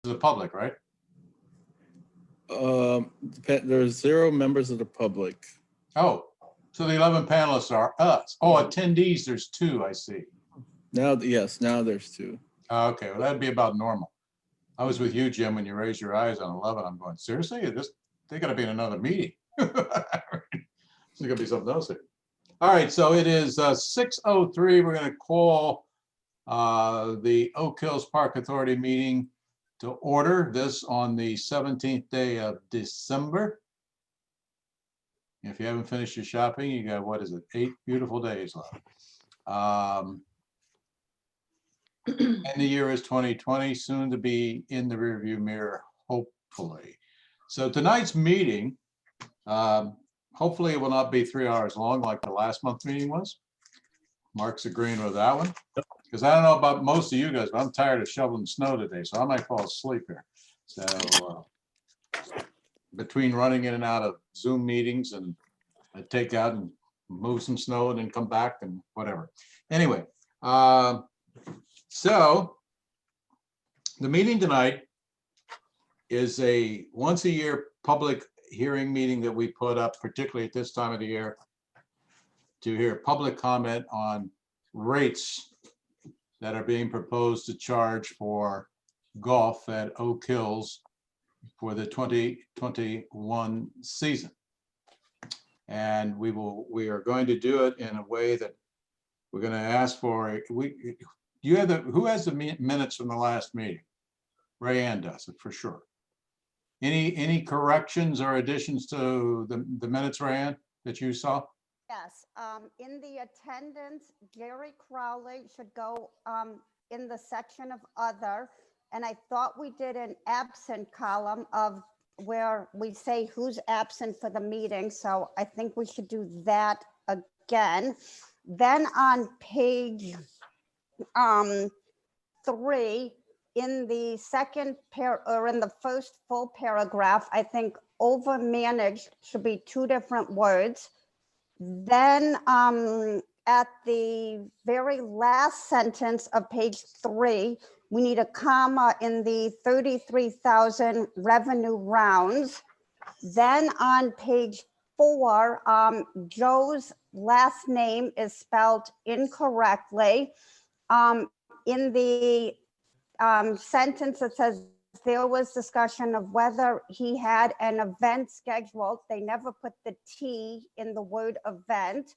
of the public, right? There's 0 members of the public. Oh, so the 11 panelists are us. Oh, attendees, there's 2, I see. Now, yes, now there's 2. Okay, well, that'd be about normal. I was with you, Jim, when you raised your eyes on 11. I'm going, seriously? They gotta be in another meeting. There's gonna be something else here. All right, so it is 6:03. We're gonna call the Oak Hills Park Authority meeting to order, this on the 17th day of December. If you haven't finished your shopping, you got, what is it, 8 beautiful days left. And the year is 2020, soon to be in the rearview mirror, hopefully. So tonight's meeting, hopefully it will not be 3 hours long like the last month meeting was. Mark's agreeing with that one. Because I don't know about most of you guys, but I'm tired of shoveling snow today, so I might fall asleep here. So between running in and out of Zoom meetings, and I take out and move some snow and then come back and whatever. Anyway, so the meeting tonight is a once a year public hearing meeting that we put up, particularly at this time of the year, to hear public comment on rates that are being proposed to charge for golf at Oak Hills for the 2021 season. And we are going to do it in a way that we're going to ask for. Who has the minutes from the last meeting? Rayanne does it for sure. Any corrections or additions to the minutes, Rayanne, that you saw? Yes, in the attendance, Gary Crowley should go in the section of other. And I thought we did an absent column of where we say who's absent for the meeting. So I think we should do that again. Then on page 3, in the second or in the first full paragraph, I think overmanaged should be 2 different words. Then at the very last sentence of page 3, we need a comma in the 33,000 revenue rounds. Then on page 4, Joe's last name is spelled incorrectly. In the sentence that says there was discussion of whether he had an event scheduled, they never put the T in the word event.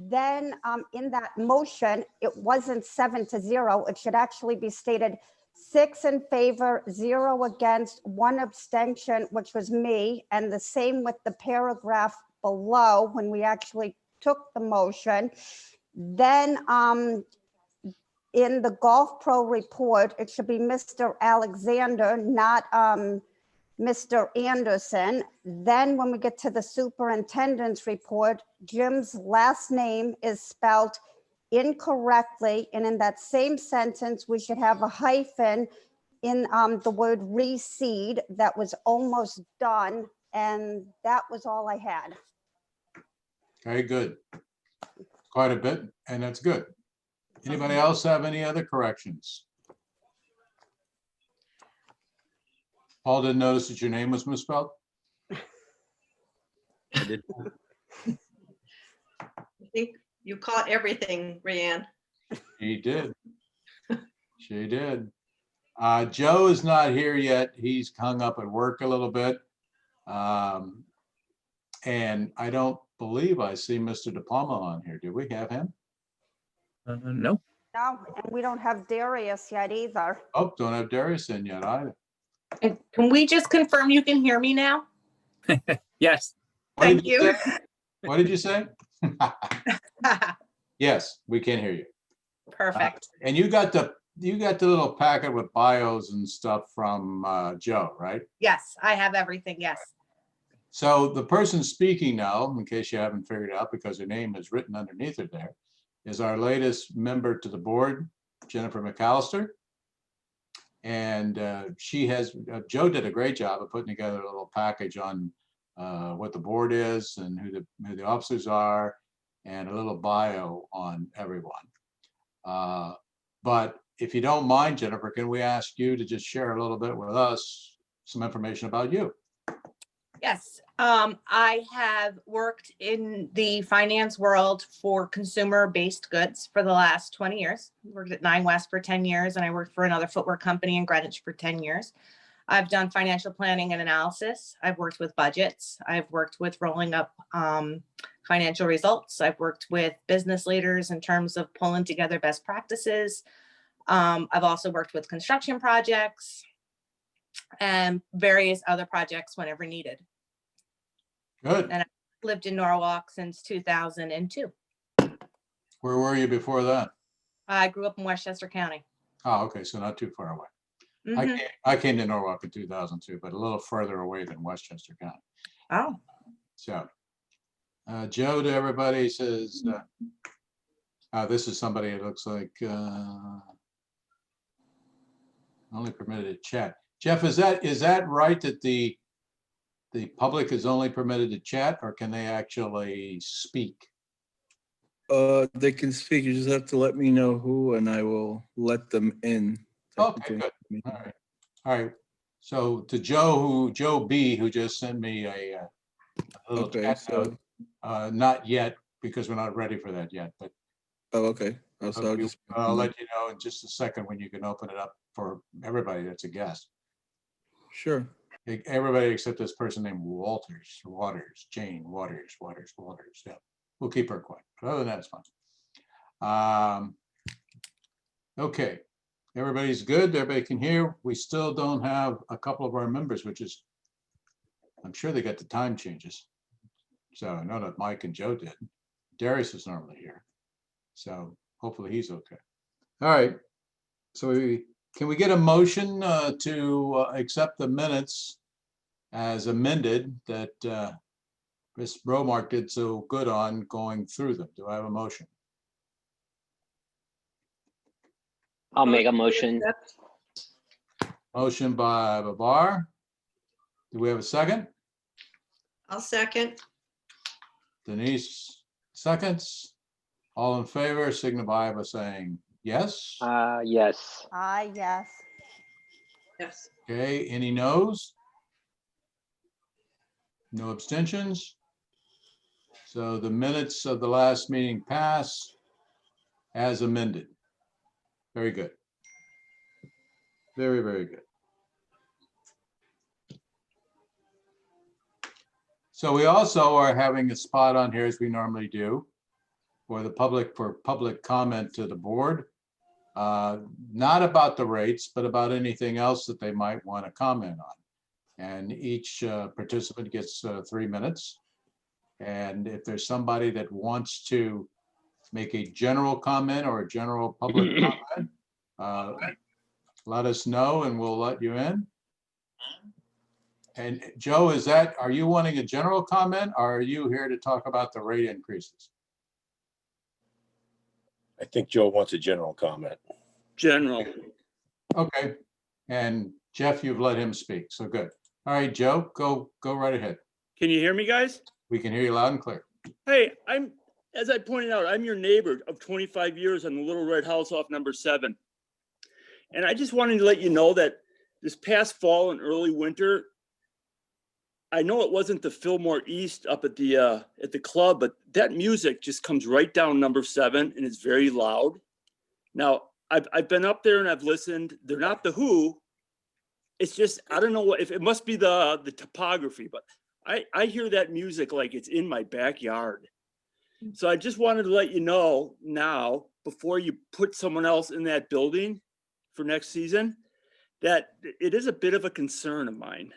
Then in that motion, it wasn't 7-0. It should actually be stated 6 in favor, 0 against, 1 abstention, which was me. And the same with the paragraph below when we actually took the motion. Then in the Golf Pro report, it should be Mr. Alexander, not Mr. Anderson. Then when we get to the superintendent's report, Jim's last name is spelled incorrectly. And in that same sentence, we should have a hyphen in the word reseed. That was almost done. And that was all I had. Okay, good. Quite a bit, and that's good. Anybody else have any other corrections? Paul didn't notice that your name was misspelled? I did. I think you caught everything, Rayanne. She did. She did. Joe is not here yet. He's hung up at work a little bit. And I don't believe I see Mr. DePalma on here. Do we have him? No. No, and we don't have Darius yet either. Oh, don't have Darius in yet either. And can we just confirm you can hear me now? Yes. What Thank did you you. say? What did you say? Yes, we can hear you. Perfect. And you got the little packet with bios and stuff from Joe, right? Yes, I have everything. Yes. So the person speaking now, in case you haven't figured it out, because her name is written underneath it there, is our latest member to the board, Jennifer Mcallister. And Joe did a great job of putting together a little package on what the board is and who the officers are, and a little bio on everyone. But if you don't mind, Jennifer, can we ask you to just share a little bit with us, some information about you? Yes, I have worked in the finance world for consumer-based goods for the last 20 years. Worked at 9 West for 10 years, and I worked for another footwear company in Greenwich for 10 years. I've done financial planning and analysis. I've worked with budgets. I've worked with rolling up financial results. I've worked with business leaders in terms of pulling together best practices. I've also worked with construction projects and various other projects whenever needed. Good. And I lived in Norwalk since 2002. Where were you before that? I grew up in Westchester County. Oh, okay, so not too far away. Mhm. I came to Norwalk in 2002, but a little further away than Westchester County. Oh, So, Joe to everybody says, this is somebody it looks like only permitted to chat. Jeff, is that right that the public is only permitted to chat, or can they actually speak? They can speak. You just have to let me know who and I will let them in. Okay, good. All right. All right. So to Joe B, who just sent me a little Okay, chat so, note, not yet, because we're not ready for that yet, but oh, okay. So I'll just. I'll let you know in just a second when you can open it up for everybody that's a guest. Sure. Everybody except this person named Jane Waters. Yeah, we'll keep her quiet. But other than that, it's fine. Okay, everybody's good. Everybody can hear. We still don't have a couple of our members, which is, I'm sure they got the time changes. So I know that Mike and Joe did. Darius is normally here. So hopefully he's okay. All right. So can we get a motion to accept the minutes as amended that Ms. Bromark did so good on going through them? Do I have a motion? I'll make a motion. Motion by Babar. Do we have a second? I'll second. Denise seconds. All in favor signify by saying yes. Yes. Yes. Yes. Okay, any noes? No abstentions? So the minutes of the last meeting pass as amended. Very good. Very, very good. So we also are having a spot on here, as we normally do, for public comment to the board. Not about the rates, but about anything else that they might want to comment on. And each participant gets 3 minutes. And if there's somebody that wants to make a general comment or a general public comment, let us know and we'll let you in. And Joe, are you wanting a general comment, or are you here to talk about the rate increases? I think Joe wants a general comment. General. Okay, and Jeff, you've let him speak, so good. All right, Joe, go right ahead. Can you hear me, guys? We can hear you loud and clear. Hey, as I pointed out, I'm your neighbor of 25 years on the little red house off number 7. And I just wanted to let you know that this past fall and early winter, I know it wasn't the Fillmore East up at the club, but that music just comes right down number 7 and it's very loud. Now, I've been up there and I've listened. They're not the Who. It's just, I don't know what, if it must be the topography, but I hear that music like it's in my backyard. So I just wanted to let you know now, before you put someone else in that building for next season, that it is a bit of a concern of mine.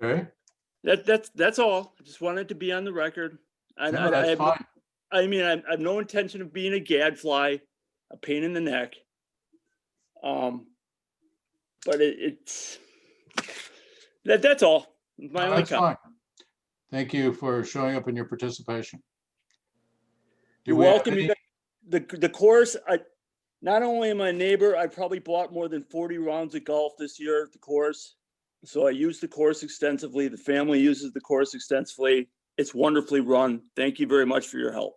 Okay. That's all. I just wanted to be on the record. No, that's fine. I mean, I have no intention of being a gadfly, a pain in the neck. But that's all. My only That's comment. fine. Thank you for showing up in your participation. Do You're we have welcome. any- The course, not only am I a neighbor, I probably bought more than 40 rounds of golf this year at the course. So I use the course extensively. The family uses the course extensively. It's wonderfully run. Thank you very much for your help.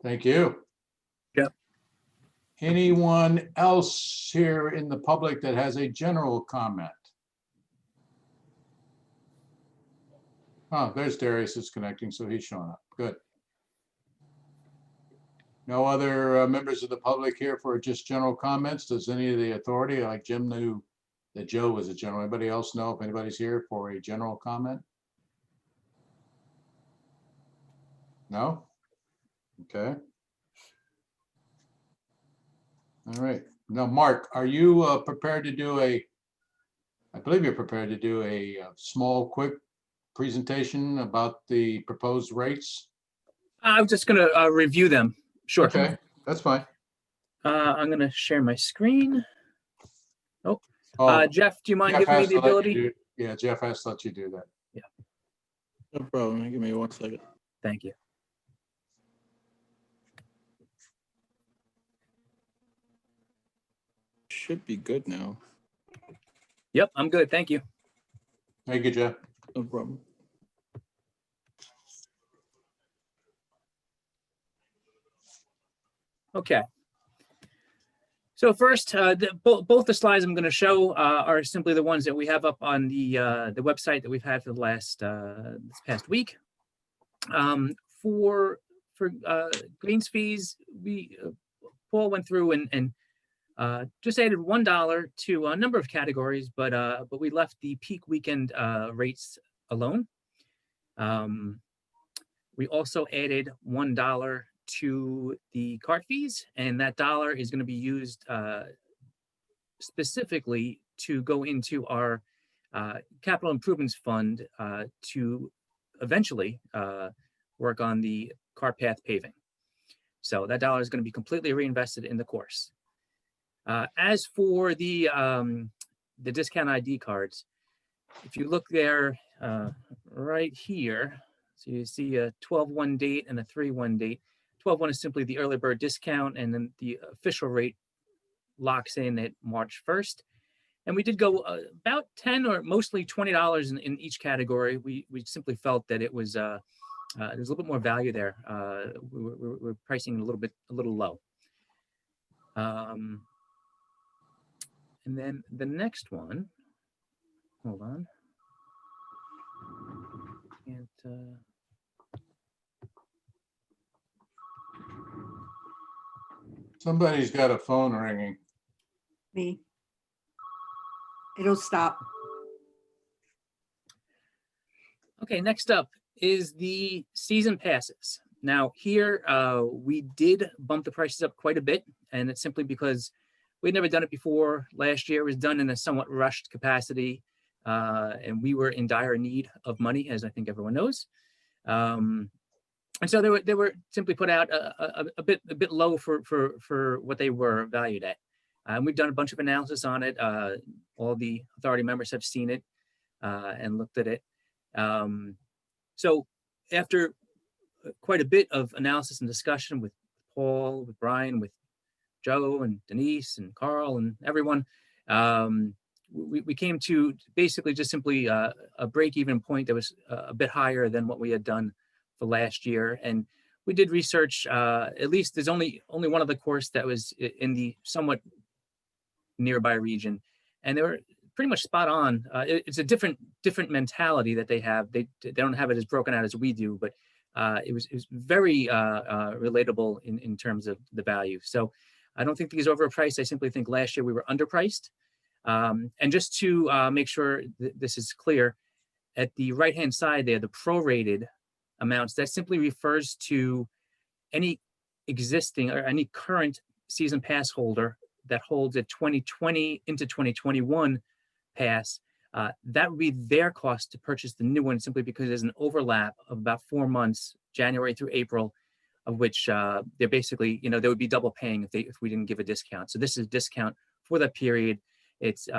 Thank you. Yep. Anyone else here in the public that has a general comment? Oh, there's Darius is connecting, so he's showing up. Good. No other members of the public here for just general comments? Does any of the authority, like Jim knew that Joe was a general, anybody else know if anybody's here for a general comment? No? Okay. All right. Now, Mark, are you prepared to do I believe you're prepared to do a small, quick presentation about the proposed rates? I'm just gonna review them. Sure. Okay, that's fine. I'm gonna share my screen. Oh, Jeff, do you mind Jeff giving me has the to let you ability? do- Yeah, Jeff has to let you do that. No problem. Give me 1 second. Thank you. Should be good now. Yep, I'm good. Thank you. Thank you, Jeff. No problem. Okay. So first, both the slides I'm going to show are simply the ones that we have up on the website that we've had for the last this past week. For greens fees, we Paul went through and just added $1 to a number of categories, but we left the peak weekend rates alone. We also added $1 to the cart fees, and that dollar is going to be used specifically to go into our capital improvements fund to eventually work on the cart path paving. So that dollar is going to be completely reinvested in the course. As for the discount ID cards, if you look there right here, so you see a 12/1 date and a 3/1 date. 12/1 is simply the early bird discount, and then the official rate locks in at March 1st. And we did go about $10 or mostly $20 in each category. We simply felt that it was there's a little bit more value there. We're pricing a little low. And then the next one, hold on. Can't, Somebody's got a phone ringing. Me. It'll stop. Okay, next up is the season passes. Now here, we did bump the prices up quite a bit, and it's simply because we'd never done it before. Last year it was done in a somewhat rushed capacity, and we were in dire need of money, as I think everyone knows. And so they were simply put out a bit low for what they were valued at. We've done a bunch of analysis on it. All the authority members have seen it and looked at it. So after quite a bit of analysis and discussion with Paul, with Brian, with Joe and Denise and Carl and everyone, we came to basically just simply a break-even point that was a bit higher than what we had done for last year. And we did research, at least there's only one other course that was in the somewhat nearby region, and they were pretty much spot on. It's a different mentality that they have. They don't have it as broken out as we do, but it was very relatable in terms of the value. So I don't think these are overpriced. I simply think last year we were underpriced. And just to make sure this is clear, at the right-hand side there, the prorated amounts, that simply refers to any existing or any current season pass holder that holds a 2020 into 2021 pass. That would be their cost to purchase the new one, simply because there's an overlap of about 4 months, January through April, of which they're basically, they would be double paying if we didn't give a discount. So this is a discount for that period. It's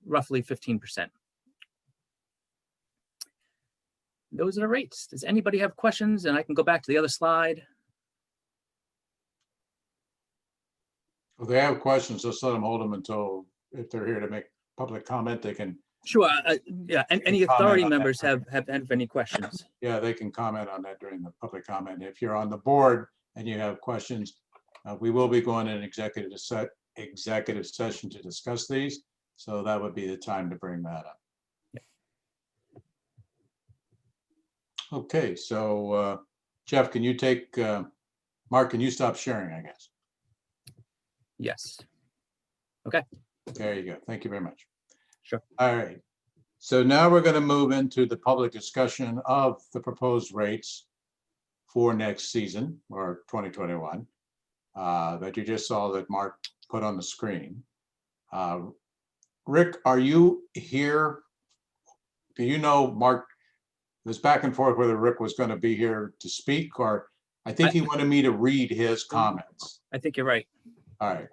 roughly 15%. Those are the rates. Does anybody have questions? And I can go back to the other slide. If they have questions, just let them hold them until, if they're here to make public comment, they can, Sure. Yeah. And any comment authority on that. members have any questions? yeah, they can comment on that during the public comment. If you're on the board and you have questions, We will be going in executive session to discuss these, so that would be the time to bring that up. Okay, so Jeff, can you take, Mark, can you stop sharing, I guess? Yes. There you go. Thank you very much. Sure. All right. So now we're going to move into the public discussion of the proposed rates for next season or 2021 that you just saw that Mark put on the screen. Rick, are you here? Do you know, Mark, there's back and forth whether Rick was going to be here to speak, or I think he wanted me to read his comments. I think you're right. All right.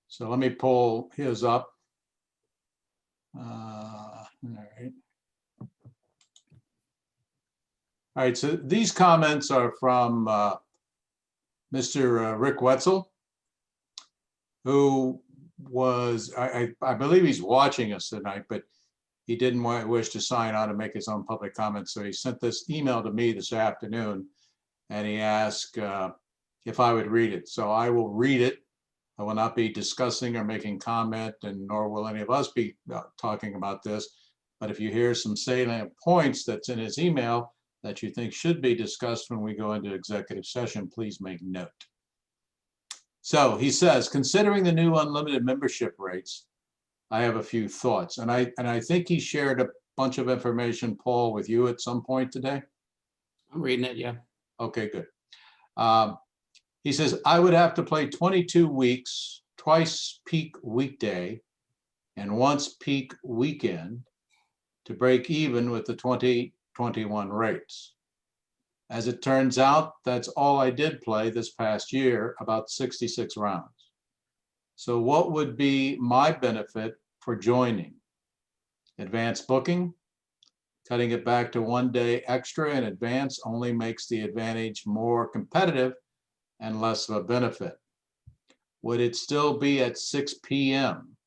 So let me pull his up. All right. All right, so these comments are from Mr. Rick Wetzel, who was, I believe he's watching us tonight, but he didn't wish to sign on and make his own public comments. So he sent this email to me this afternoon, and he asked if I would read it. So I will read it. I will not be discussing or making comment, and nor will any of us be talking about this. But if you hear some salient points that's in his email that you think should be discussed when we go into executive session, please make note. So he says, considering the new unlimited membership rates, I have a few thoughts. And I think he shared a bunch of information, Paul, with you at some point today. I'm reading it, yeah. Okay, good. He says, I would have to play 22 weeks, twice peak weekday and once peak weekend to break even with the 2021 rates. As it turns out, that's all I did play this past year, about 66 rounds. So what would be my benefit for joining? Advanced booking? Cutting it back to 1 day extra in advance only makes the advantage more competitive and less of a benefit. Would it still be at 6 p.m.?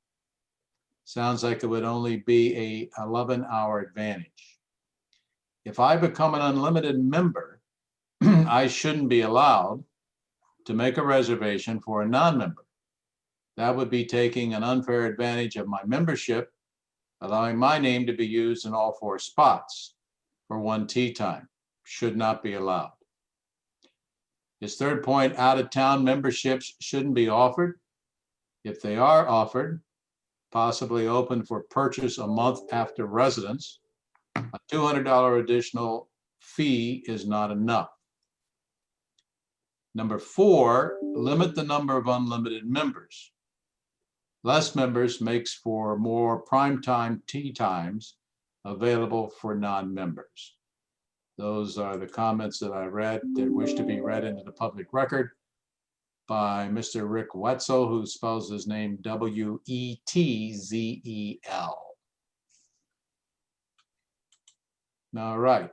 Sounds like it would only be a 11-hour advantage. If I become an unlimited member, I shouldn't be allowed to make a reservation for a non-member. That would be taking an unfair advantage of my membership, allowing my name to be used in all 4 spots for 1 tee time. Should not be allowed. His third point, out-of-town memberships shouldn't be offered. If they are offered, possibly open for purchase a month after residence, a $200 additional fee is not enough. Number 4, limit the number of unlimited members. Less members makes for more primetime tee times available for non-members. Those are the comments that I read that wish to be read into the public record by Mr. Rick Wetzel, who spells his name W-E-T-Z-E-L. All right.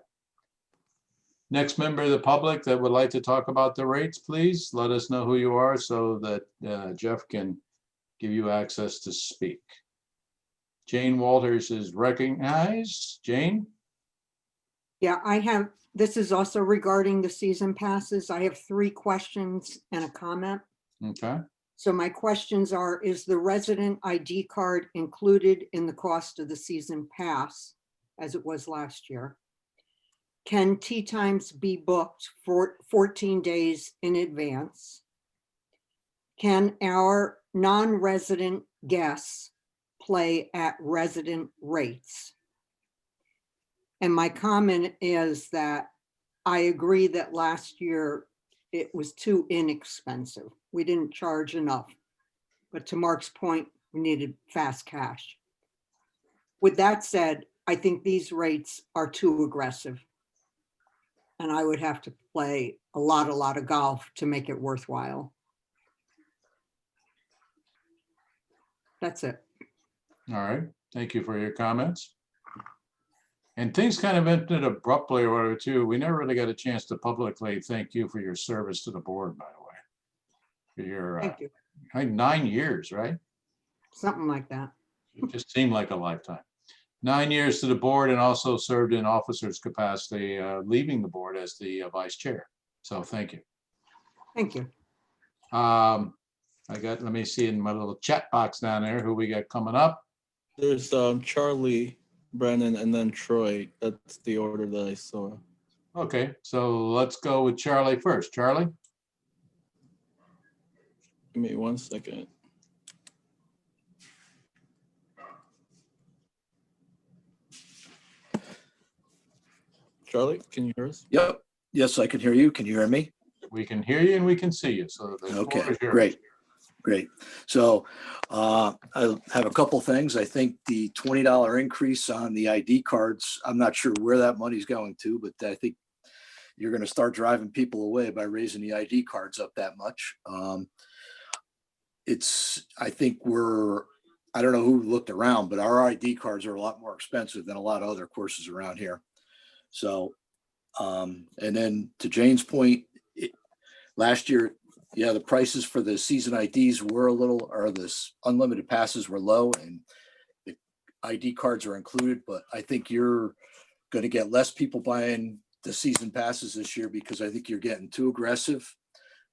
Next member of the public that would like to talk about the rates, please let us know who you are so that Jeff can give you access to speak. Jane Walters is recognized. Jane? Yeah, this is also regarding the season passes. I have 3 questions and a comment. Okay. So my questions are, is the resident ID card included in the cost of the season pass as it was last year? Can tee times be booked for 14 days in advance? Can our non-resident guests play at resident rates? And my comment is that I agree that last year it was too inexpensive. We didn't charge enough. But to Mark's point, we needed fast cash. With that said, I think these rates are too aggressive. And I would have to play a lot of golf to make it worthwhile. That's it. All right. Thank you for your comments. And things kind of ended abruptly or whatever too. We never really got a chance to publicly thank you for your service to the board, by the way. For your, Thank you. I think 9 years, right? Something like that. It just seemed like a lifetime. 9 years to the board, and also served in officer's capacity, leaving the board as the vice chair. So thank you. Thank you. Let me see in my little chat box down there who we got coming up. There's Charlie, Brennan, and then Troy. That's the order that I saw. Okay, so let's go with Charlie first. Charlie? Give me 1 second. Charlie, can you hear us? Yep. Yes, I can hear you. Can you hear me? We can hear you and we can see you. So the floor Okay, is yours. great. Great. So I have a couple things. I think the $20 increase on the ID cards, I'm not sure where that money's going to, but I think you're going to start driving people away by raising the ID cards up that much. I think I don't know who looked around, but our ID cards are a lot more expensive than a lot of other courses around here. So, and then to Jane's point, last year, yeah, the prices for the season IDs were this unlimited passes were low and the ID cards are included, but I think you're going to get less people buying the season passes this year because I think you're getting too aggressive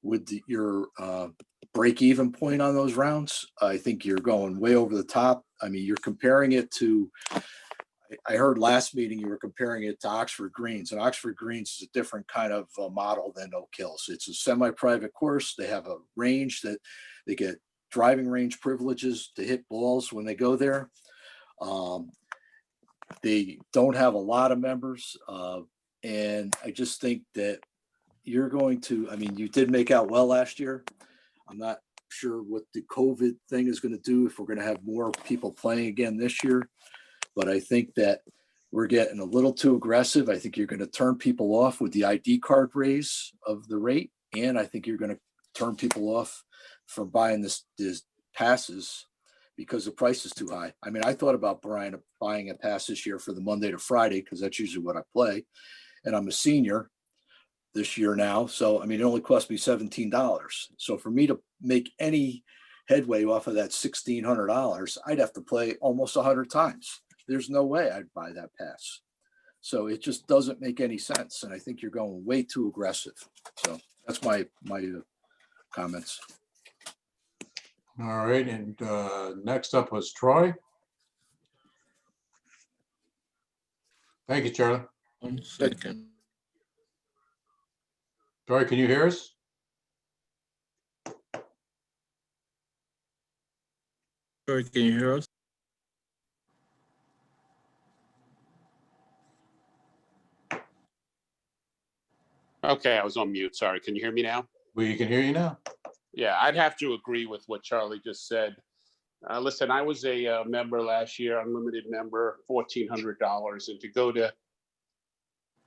with your break-even point on those rounds. I think you're going way over the top. I mean, you're comparing it to, I heard last meeting you were comparing it to Oxford Greens, and Oxford Greens is a different kind of model than Oak Hills. It's a semi-private course. They have a range that they get driving range privileges to hit balls when they go there. They don't have a lot of members, and I just think that you're going to, I mean, you did make out well last year. I'm not sure what the COVID thing is going to do if we're going to have more people playing again this year. But I think that we're getting a little too aggressive. I think you're going to turn people off with the ID card raise of the rate. And I think you're going to turn people off from buying this passes because the price is too high. I mean, I thought about buying a pass this year for the Monday to Friday because that's usually what I play. And I'm a senior this year now. So, I mean, it only cost me $17. So for me to make any headway off of that $1,600, I'd have to play almost 100 times. There's no way I'd buy that pass. So it just doesn't make any sense. And I think you're going way too aggressive. So that's my comments. All right, and next up was Troy. Thank you, Charlie. 1 second. Troy, can you hear us? Troy, can you hear us? Okay, I was on mute. Sorry. Can you hear me now? We can hear you now. Yeah, I'd have to agree with what Charlie just said. Listen, I was a member last year, unlimited member, $1,400, and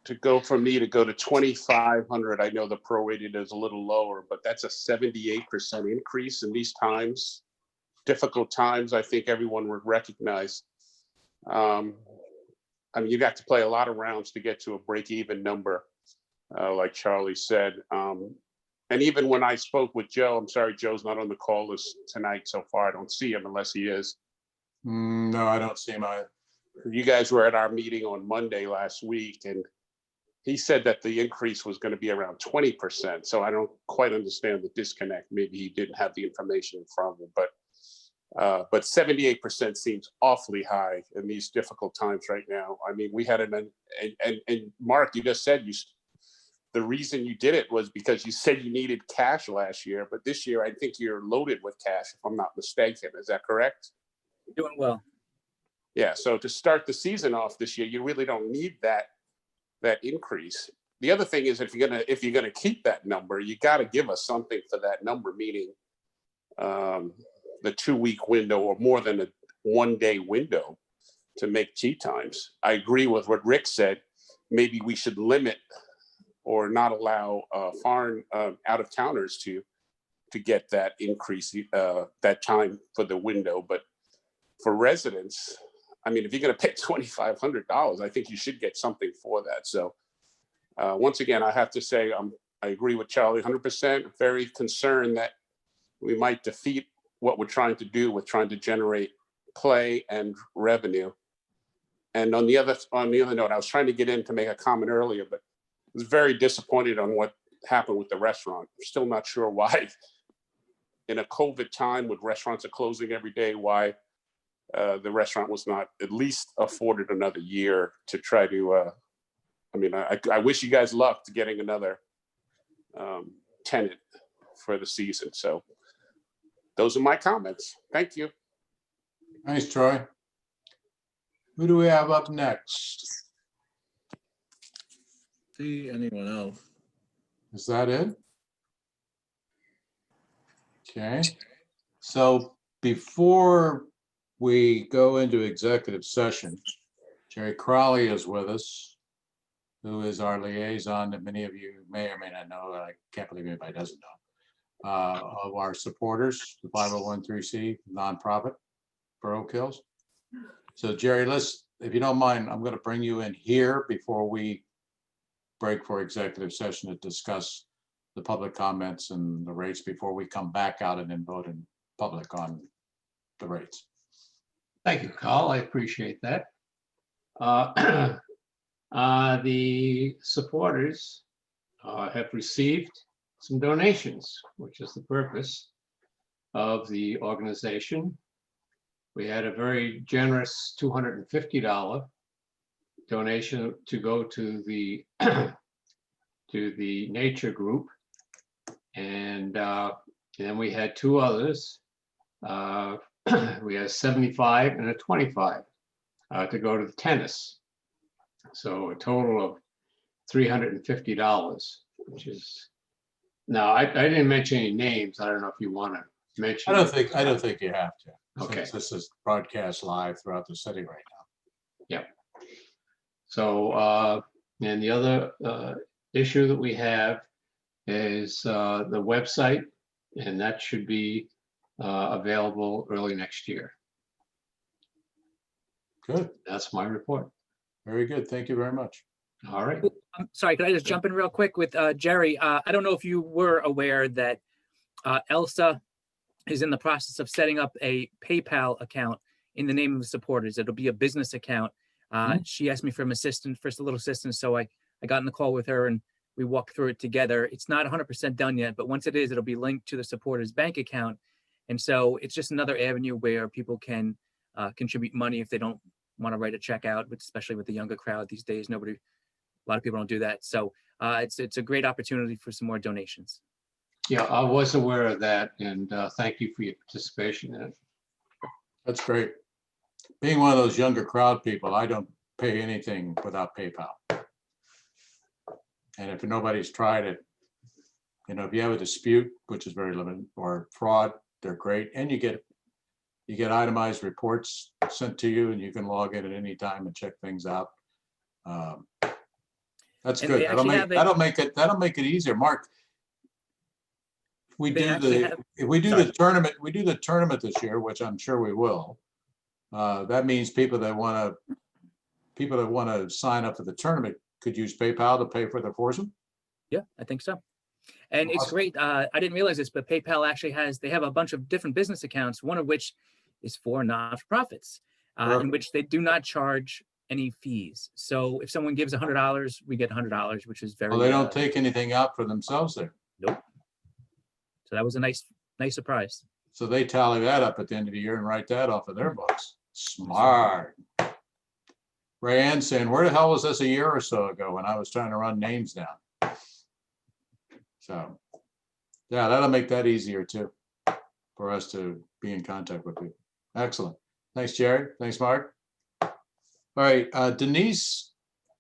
to go for me to go to 2,500. I know the prorated is a little lower, but that's a 78% increase in these times, difficult times. I think everyone would recognize. I mean, you got to play a lot of rounds to get to a break-even number. Like Charlie said. And even when I spoke with Joe, I'm sorry, Joe's not on the call list tonight so far. I don't see him unless he is. No, I don't see him either. You guys were at our meeting on Monday last week, and he said that the increase was going to be around 20%. So I don't quite understand the disconnect. Maybe he didn't have the information in front of him, but 78% seems awfully high in these difficult times right now. I mean, we had and Mark, you just said the reason you did it was because you said you needed cash last year, but this year I think you're loaded with cash, if I'm not mistaken. Is that correct? You're doing well. Yeah. So to start the season off this year, you really don't need that increase. The other thing is if you're gonna keep that number, you got to give us something for that number, meaning the 2-week window or more than a 1-day window to make tee times. I agree with what Rick said. Maybe we should limit or not allow foreign out-of-towners to get that increase, that time for the window. But for residents, I mean, if you're going to pay $2,500, I think you should get something for that. So once again, I have to say I agree with Charlie 100%. Very concerned that we might defeat what we're trying to do with trying to generate play and revenue. And on the other note, I was trying to get in to make a comment earlier, but was very disappointed on what happened with the restaurant. I'm still not sure why in a COVID time when restaurants are closing every day, why the restaurant was not at least afforded another year to try to, I wish you guys luck to getting another tenant for the season. So those are my comments. Thank you. Thanks, Troy. Who do we have up next? See anyone else? Is that it? Okay. So before we go into executive session, Jerry Crowley is with us, who is our liaison that many of you may or may not know. I can't believe anybody doesn't know. Of our supporters, the 501(c) nonprofit for Oak Hills. So Jerry, if you don't mind, I'm going to bring you in here before we break for executive session to discuss the public comments and the rates before we come back out and then vote in public on the rates. Thank you, Carl. I appreciate that. The supporters have received some donations, which is the purpose of the organization. We had a very generous $250 donation to go to the to the nature group, and then we had two others. We had 75 and a 25 to go to the tennis. So a total of $350, which is, now I didn't mention any names. I don't know if you want to mention. I don't think you have to. Okay. Since this is broadcast live throughout the city right now. Yep. So, and the other issue that we have is the website, and that should be available early next year. Good. That's my report. Very good. Thank you very much. All right. I'm sorry, could I just jump in real quick with Jerry? I don't know if you were aware that Elsa is in the process of setting up a PayPal account in the name of the supporters. It'll be a business account. She asked me for a little assistance. So I got in the call with her and we walked through it together. It's not 100% done yet, but once it is, it'll be linked to the supporters bank account. And so it's just another avenue where people can contribute money if they don't want to write a check out, especially with the younger crowd these days. A lot of people don't do that. So it's a great opportunity for some more donations. Yeah, I was aware of that, and thank you for your participation in it. That's great. Being one of those younger crowd people, I don't pay anything without PayPal. And if nobody's tried it, if you have a dispute, which is very limited, or fraud, they're great. And you get itemized reports sent to you, and you can log in at any time and check things out. That's And good. they actually have That'll make it easier. Mark, if we do the tournament this year, which I'm sure we will, that means people that want to sign up for the tournament could use PayPal to pay for their foursome. Yeah, I think so. And it's great. I didn't realize this, but PayPal actually they have a bunch of different business accounts, one of which is for non-profits, in which they do not charge any fees. So if someone gives $100, we get $100, which is very. Well, they don't take anything out for themselves there. Nope. So that was a nice surprise. So they tally that up at the end of the year and write that off of their books. Smart. Rayanne saying, where the hell was this a year or so ago when I was trying to run names down? So, yeah, that'll make that easier too for us to be in contact with people. Excellent. Thanks, Jerry. Thanks, Mark. All right, Denise,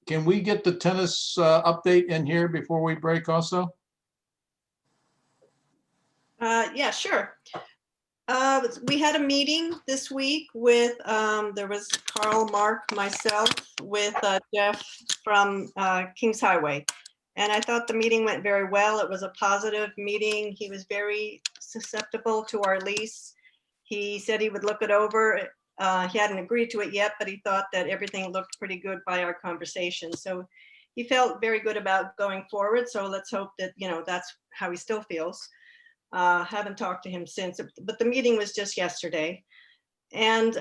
can we get the tennis update in here before we break also? Yeah, sure. We had a meeting this week with, there was Carl, Mark, myself, with Jeff from Kings Highway. And I thought the meeting went very well. It was a positive meeting. He was very susceptible to our lease. He said he would look it over. He hadn't agreed to it yet, but he thought that everything looked pretty good by our conversation. So he felt very good about going forward. So let's hope that, that's how he still feels. Haven't talked to him since, but the meeting was just yesterday. And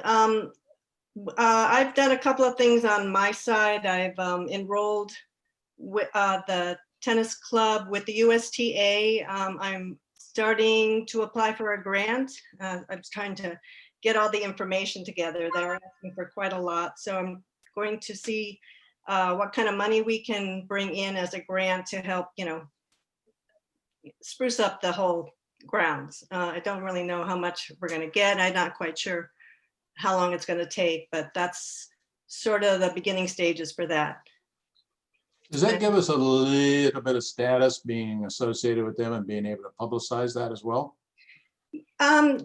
I've done a couple of things on my side. I've enrolled with the tennis club with the USTA. I'm starting to apply for a grant. I was trying to get all the information together. They're asking for quite a lot. So I'm going to see what kind of money we can bring in as a grant to help, spruce up the whole grounds. I don't really know how much we're going to get. I'm not quite sure how long it's going to take, but that's sort of the beginning stages for that. Does that give us a little bit of status being associated with them and being able to publicize that as well? Yeah,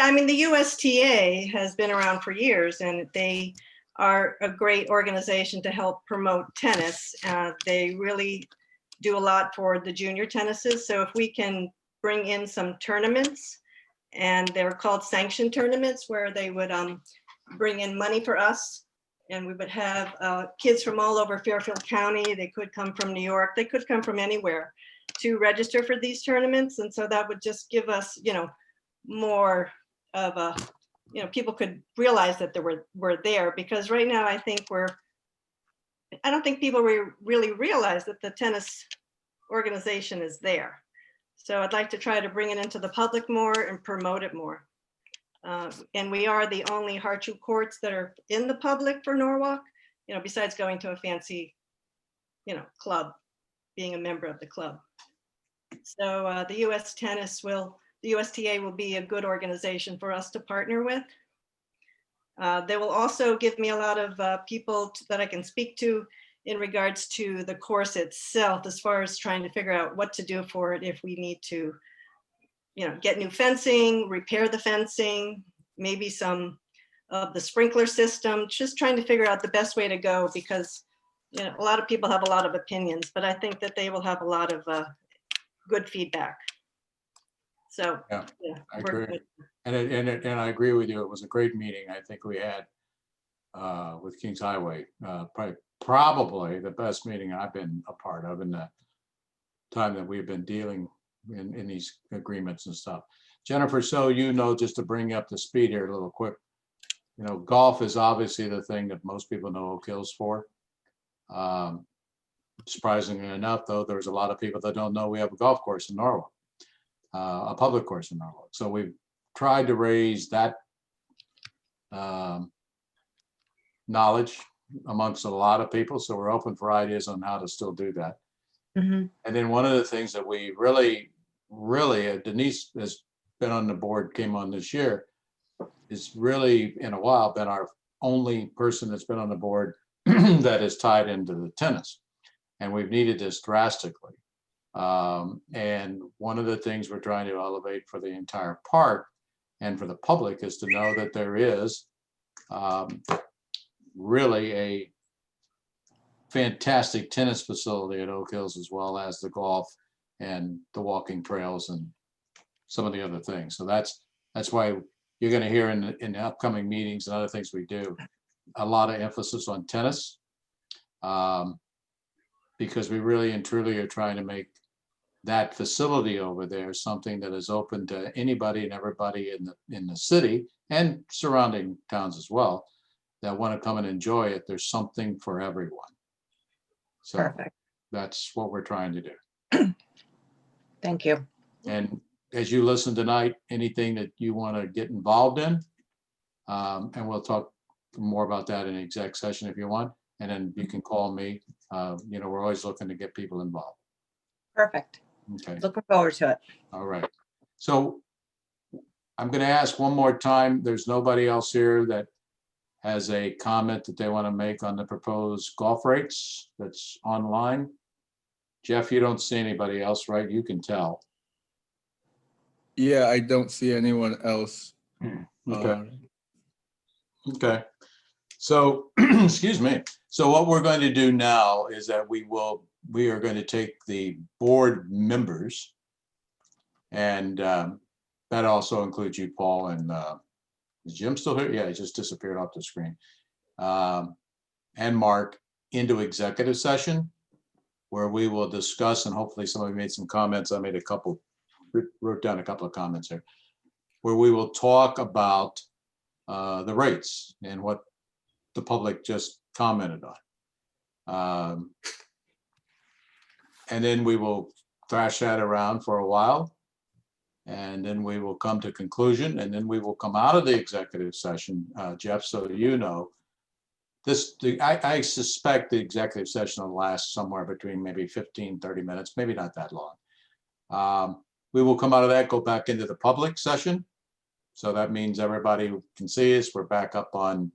I mean, the USTA has been around for years, and they are a great organization to help promote tennis. They really do a lot for the junior tennises. So if we can bring in some tournaments, and they're called sanctioned tournaments, where they would bring in money for us, and we would have kids from all over Fairfield County. They could come from New York. They could come from anywhere to register for these tournaments. And so that would just give us, more of a, people could realize that we're there, because right now I don't think people really realize that the tennis organization is there. So I'd like to try to bring it into the public more and promote it more. And we are the only Harchu courts that are in the public for Norwalk, besides going to a fancy, club, being a member of the club. So the the USTA will be a good organization for us to partner with. They will also give me a lot of people that I can speak to in regards to the course itself, as far as trying to figure out what to do for it, if we need to, get new fencing, repair the fencing, maybe some of the sprinkler system, just trying to figure out the best way to go, because, a lot of people have a lot of opinions, but I think that they will have a lot of good feedback. So, Yeah, I we're agree. good. And I agree with you. It was a great meeting. I think we had with Kings Highway, probably the best meeting I've been a part of in the time that we've been dealing in these agreements and stuff. Jennifer, so just to bring you up to speed here a little quick, golf is obviously the thing that most people know Oak Hill's for. Surprisingly enough, though, there's a lot of people that don't know we have a golf course in Norwalk, a public course in Norwalk. So we've tried to raise that knowledge amongst a lot of people. So we're open for ideas on how to still do that. Mm-hmm. And then one of the things that we really, Denise has been on the board, came on this year, is really in a while been our only person that's been on the board that is tied into the tennis. And we've needed this drastically. And one of the things we're trying to elevate for the entire park and for the public is to know that there is really a fantastic tennis facility at Oak Hills, as well as the golf and the walking trails and some of the other things. So that's why you're going to hear in the upcoming meetings and other things we do a lot of emphasis on tennis, because we really and truly are trying to make that facility over there something that is open to anybody and everybody in the city and surrounding towns as well that want to come and enjoy it. There's something for everyone. So Perfect. that's what we're trying to do. Thank you. And as you listen tonight, anything that you want to get involved in, and we'll talk more about that in exec session if you want, and then you can call me. We're always looking to get people involved. Perfect. Okay. Looking forward to it. All right. So I'm going to ask one more time. There's nobody else here that has a comment that they want to make on the proposed golf rates that's online. Jeff, you don't see anybody else, right? You can tell. Yeah, I don't see anyone else. Okay. Okay. So, excuse me. So what we're going to do now is that we are going to take the board members, and that also includes you, Paul, and is Jim still here? Yeah, he just disappeared off the screen. And Mark, into executive session, where we will discuss, and hopefully somebody made some comments. I made wrote down a couple of comments here, where we will talk about the rates and what the public just commented on. And then we will thrash that around for a while. And then we will come to conclusion, and then we will come out of the executive session, Jeff, so you know. I suspect the executive session will last somewhere between maybe 15, 30 minutes, maybe not that long. We will come out of that, go back into the public session. So that means everybody can see us. We're back up on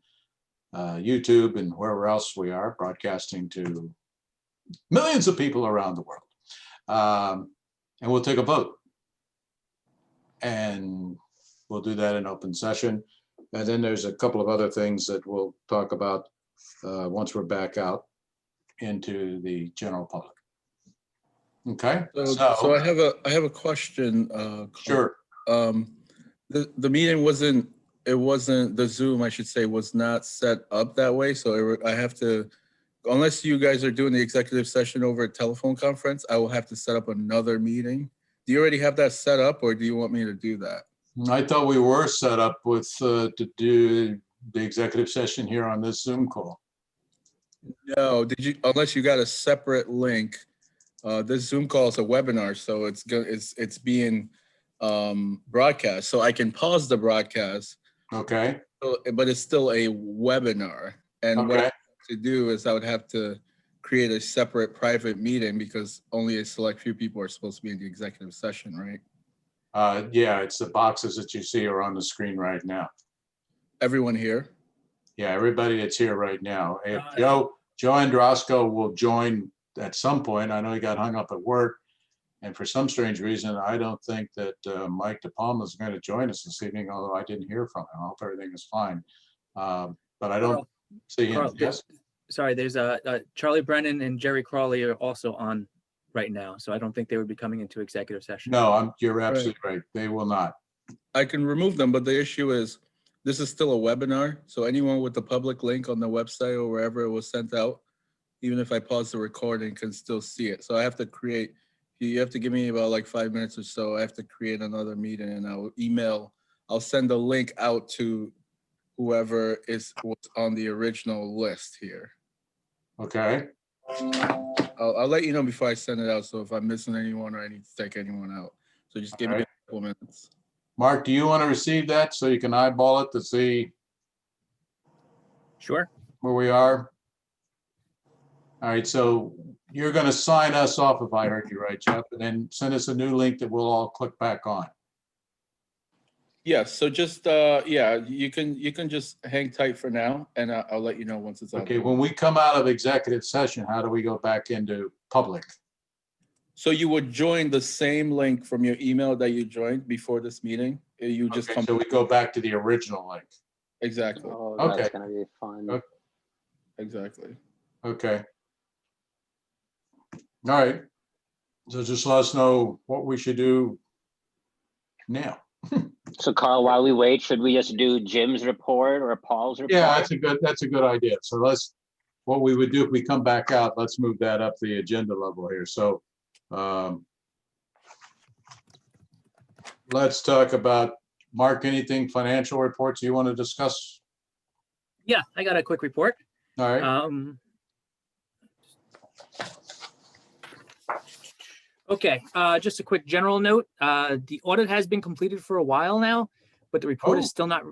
YouTube and wherever else we are, broadcasting to millions of people around the world. And we'll take a vote. And we'll do that in open session. And then there's a couple of other things that we'll talk about once we're back out into the general public. Okay. So I have a question. Carl. Sure. The meeting wasn't the Zoom, I should say, was not set up that way. So I have to, unless you guys are doing the executive session over a telephone conference, I will have to set up another meeting. Do you already have that set up, or do you want me to do that? I thought we were set up with to do the executive session here on this Zoom call. No, unless you got a separate link. This Zoom call is a webinar, so it's being broadcast. So I can pause the broadcast. Okay. But it's still a webinar. And what I have to do is I would have to create a separate private meeting because only a select few people are supposed to be in the executive session, right? Yeah, it's the boxes that you see are on the screen right now. Everyone here? Yeah, everybody that's here right now. If Joe Androsco will join at some point. I know he got hung up at work. And for some strange reason, I don't think that Mike DePalma is going to join us this evening, although I didn't hear from him. I hope everything is fine. But I don't see him. Carl, Yes? Sorry, there's Charlie Brennan and Jerry Crawley are also on right now. So I don't think they would be coming into executive session. No, you're absolutely right. They will not. I can remove them, but the issue is this is still a webinar. So anyone with the public link on the website or wherever it was sent out, even if I pause the recording, can still see it. So I have to create, you have to give me about like 5 minutes or so. I have to create another meeting and I'll send a link out to whoever was on the original list here. Okay. I'll let you know before I send it out. So if I'm missing anyone or I need to take anyone out. So just give me a couple minutes. Mark, do you want to receive that so you can eyeball it to see? Sure. Where we are? All right, so you're going to sign us off if I heard you right, Jeff, and then send us a new link that we'll all click back on. Yes, so just you can just hang tight for now, and I'll let you know once it's okay. When we come out of executive session, how do we go back into public? So you would join the same link from your email that you joined before this meeting. You just come. So we go back to the original link. Exactly. Oh, okay. That's gonna be fun. Okay. Exactly. Okay. All right. So just let us know what we should do now. So Carl, while we wait, should we just do Jim's report or Paul's report? Yeah, that's a good idea. So what we would do if we come back out, let's move that up the agenda level here. So let's talk about, Mark, anything financial reports you want to discuss? Yeah, I got a quick report. All right. Okay, just a quick general note. The audit has been completed for a while now, but the report is still not.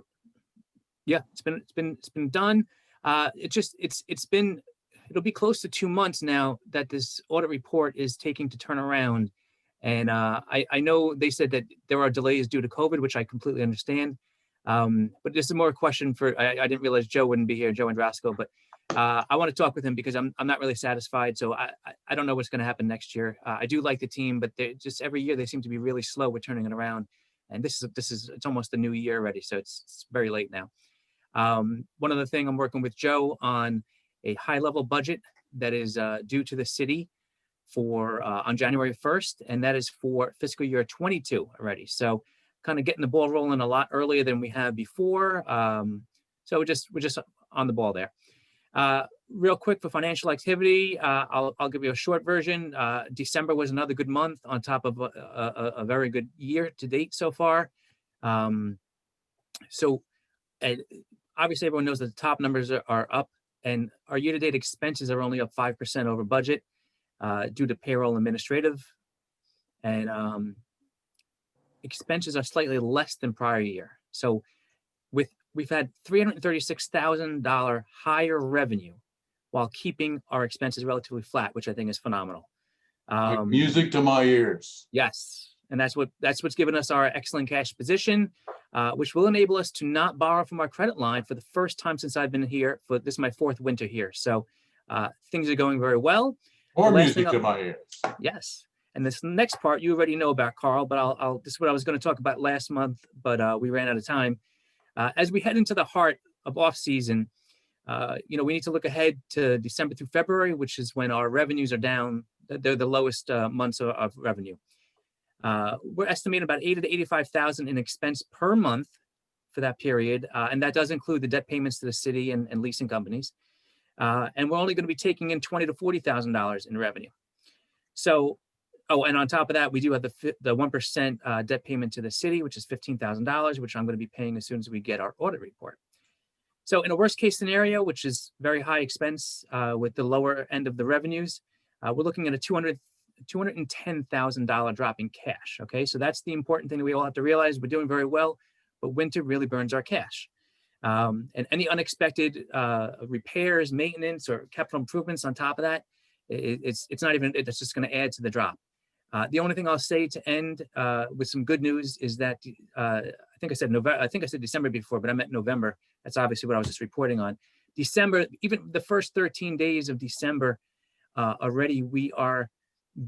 Yeah, it's been done. It'll be close to 2 months now that this audit report is taking to turn around. And I know they said that there are delays due to COVID, which I completely understand. But this is more a question for, I didn't realize Joe wouldn't be here, Joe Androsco, but I want to talk with him because I'm not really satisfied. So I don't know what's going to happen next year. I do like the team, but they just every year they seem to be really slow with turning it around. And it's almost the new year already. So it's very late now. One other thing, I'm working with Joe on a high level budget that is due to the city for on January 1st. And that is for fiscal year 22 already. So kind of getting the ball rolling a lot earlier than we have before. So we're just on the ball there. Real quick for financial activity, I'll give you a short version. December was another good month on top of a very good year to date so far. So obviously everyone knows that the top numbers are up, and our year-to-date expenses are only up 5% over budget due to payroll administrative. And expenses are slightly less than prior year. So we've had $336,000 higher revenue while keeping our expenses relatively flat, which I think is phenomenal. Like music to my ears. Yes, and that's what's given us our excellent cash position, which will enable us to not borrow from our credit line for the first time since I've been here. This is my 4th winter here, so things are going very well. Or The last music thing to my ears. Yes, and this next part you already know about, Carl, but this is what I was going to talk about last month, but we ran out of time. As we head into the heart of off season, we need to look ahead to December through February, which is when our revenues are down. They're the lowest months of revenue. We're estimating about $80,000 to $85,000 in expense per month for that period, and that does include the debt payments to the city and leasing companies. And we're only going to be taking in $20,000 to $40,000 in revenue. So, and on top of that, we do have the 1% debt payment to the city, which is $15,000, which I'm going to be paying as soon as we get our audit report. So in a worst case scenario, which is very high expense with the lower end of the revenues, we're looking at a $210,000 drop in cash. Okay, so that's the important thing that we all have to realize. We're doing very well, but winter really burns our cash. And any unexpected repairs, maintenance, or capital improvements on top of that, it's just going to add to the drop. The only thing I'll say to end with some good news is that I think I said December before, but I meant November. That's obviously what I was just reporting on. December, even the first 13 days of December, already we are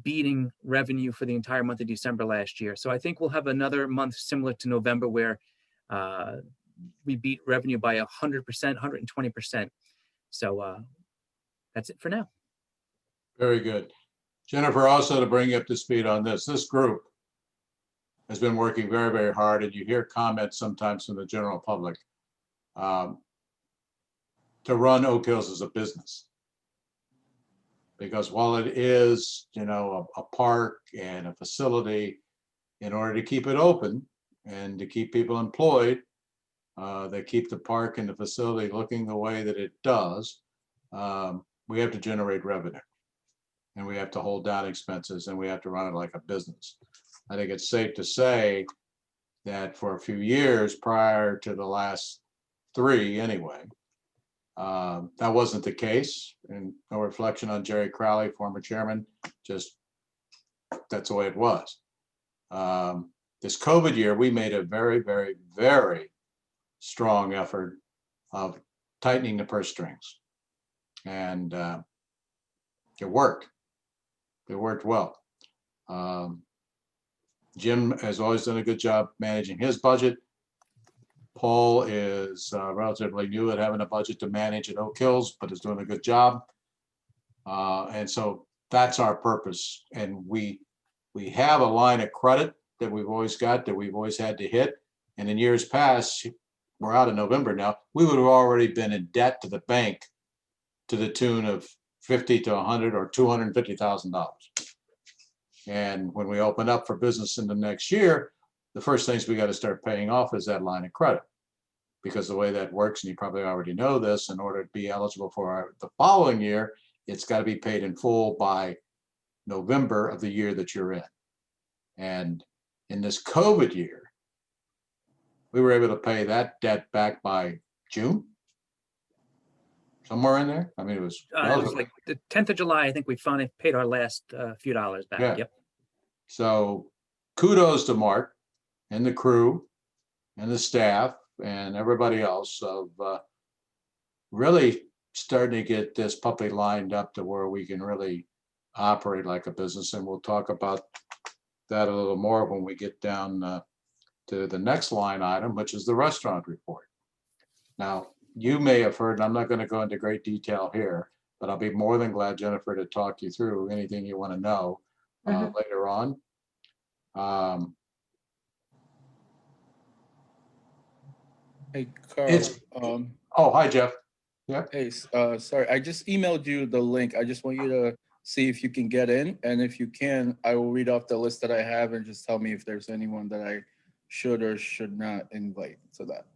beating revenue for the entire month of December last year. So I think we'll have another month similar to November where we beat revenue by 100%, 120%. So that's it for now. Very good. Jennifer, also to bring you up to speed on this group has been working very, very hard, and you hear comments sometimes from the general public to run Oak Hills as a business. Because while it is, a park and a facility, in order to keep it open and to keep people employed, that keep the park and the facility looking the way that it does, we have to generate revenue. And we have to hold down expenses, and we have to run it like a business. I think it's safe to say that for a few years prior to the last 3 anyway, that wasn't the case. And no reflection on Jerry Crowley, former chairman, just that's the way it was. This COVID year, we made a very, very, very strong effort of tightening the purse strings. And it worked. It worked well. Jim has always done a good job managing his budget. Paul is relatively new at having a budget to manage at Oak Hills, but is doing a good job. And so that's our purpose. And we have a line of credit that we've always got, that we've always had to hit. And in years past, we're out in November now, we would have already been in debt to the bank to the tune of $50,000 to $100,000 or $250,000. And when we open up for business in the next year, the first things we got to start paying off is that line of credit. Because the way that works, and you probably already know this, in order to be eligible for the following year, it's got to be paid in full by November of the year that you're in. And in this COVID year, we were able to pay that debt back by June. Somewhere in there. I mean, it was like the 10th of July. I think we finally paid our last few dollars back. Yeah. Yep. So kudos to Mark and the crew and the staff and everybody else of really starting to get this puppy lined up to where we can really operate like a business. And we'll talk about that a little more when we get down to the next line item, which is the restaurant report. Now, you may have heard, and I'm not going to go into great detail here, but I'll be more than glad, Jennifer, to talk you through anything you want to know later on. Hey, Carl. It's oh, hi, Jeff. Yeah. Hey, sorry, I just emailed you the link. I just want you to see if you can get in, and if you can, I will read off the list that I have and just tell me if there's anyone that I should or should not invite to that.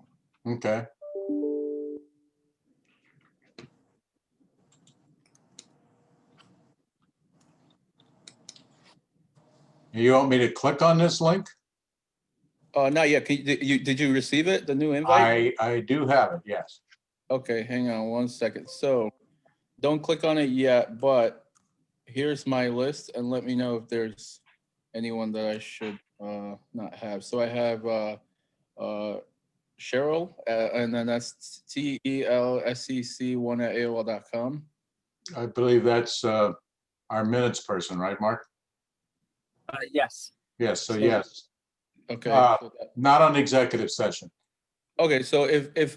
Okay. You want me to click on this link? Not yet. Did you receive it, the new invite? I do have it, yes. Okay, hang on one second. So don't click on it yet, but here's my list and let me know if there's anyone that I should not have. So I have Cheryl, and then that's TELSEC1@AOL.com. I believe that's our minutes person, right, Mark? Yes. Yes, so So- yes. Okay. Not on executive session. Okay, so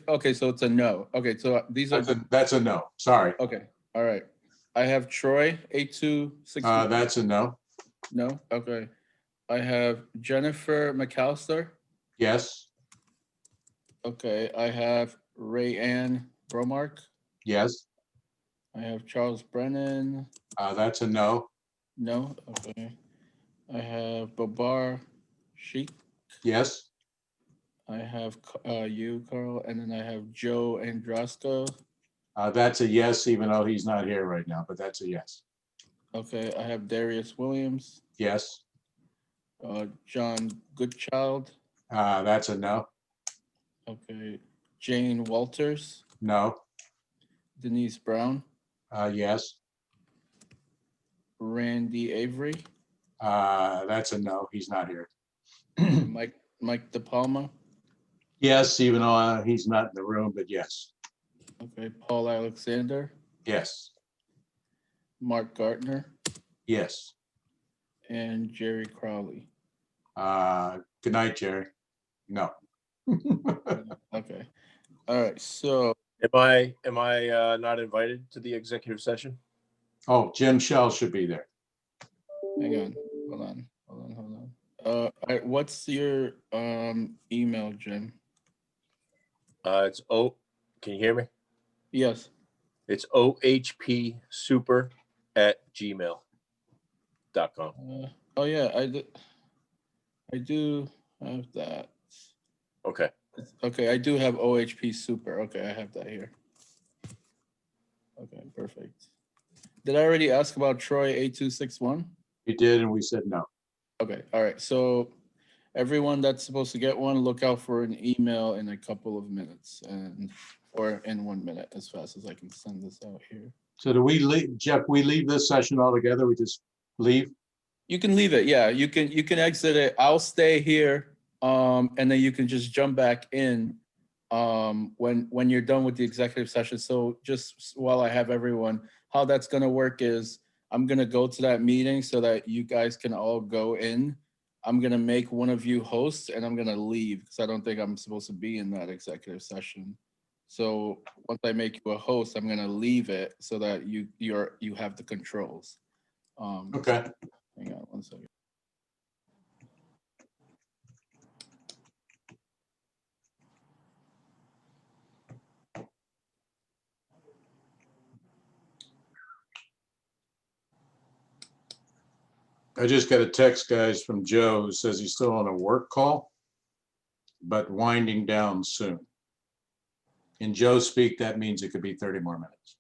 okay, so it's a no. Okay, so these are That's a no, sorry. okay. All right. I have Troy 8261. That's a no. No. Okay. I have Jennifer Mcallister. Yes, Okay. I have Ray Ann Bromark. yes, I have Charles Brennan. that's a no. No. Okay. I have Babar Sheik. Yes, I have you, Carl, and then I have Joe Andrasco. that's a yes, even though he's not here right now, but that's a yes. Okay. I have Darius Williams. Yes, John Goodchild. that's a no. Okay. Jane Walters. No, Denise Brown. yes, Randy Avery. that's a no, he's not here. Mike DePalma. Yes, even though he's not in the room, but yes, Okay. Paul Alexander. yes, Mark Gartner. yes. And Jerry Crowley. Good night, Jerry. No. Okay. All right. So Am I not invited to the executive session? Oh, Jim Shell should be there. hang on. Hold on. All right, what's your email, Jim? It's can you hear me? Yes. It's ohpsuper@gmail.com. Oh yeah, I do have that. Okay. Okay, I do have OHP Super. Okay, I have that here. Okay, perfect. Did I already ask about Troy 8261? You did, and we said no. Okay, all right. So everyone that's supposed to get one, look out for an email in a couple of minutes or in 1 minute, as fast as I can send this out here. So do we leave, Jeff, we leave this session altogether? We just leave? You can leave it. Yeah, you can exit it. I'll stay here. And then you can just jump back in when you're done with the executive session. So just while I have everyone, how that's gonna work is I'm gonna go to that meeting so that you guys can all go in. I'm gonna make one of you hosts and I'm gonna leave because I don't think I'm supposed to be in that executive session. So once I make you a host, I'm gonna leave it so that you have the controls. Okay. Hang on 1 second. I just got a text, guys, from Joe who says he's still on a work call, but winding down soon. In Joe speak, that means it could be 30 more minutes.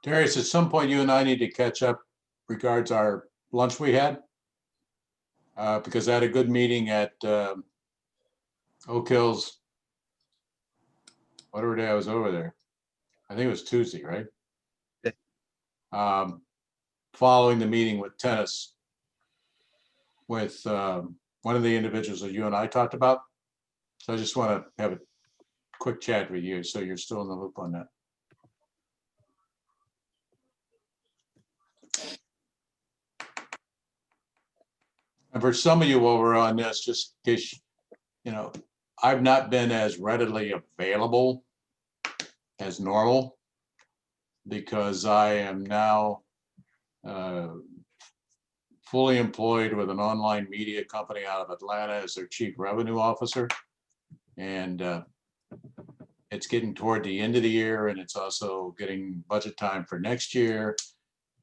Darius, at some point, you and I need to catch up regards our lunch we had. Because I had a good meeting at Oak Hills. Whatever day I was over there. I think it was Tuesday, right? Following the meeting with tennis with one of the individuals that you and I talked about. So I just want to have a quick chat with you, so you're still in the loop on that. And for some of you while we're on this, just in case, you know, I've not been as readily available as normal. because I am now fully employed with an online media company out of Atlanta as their chief revenue officer. And it's getting toward the end of the year, and it's also getting budget time for next year.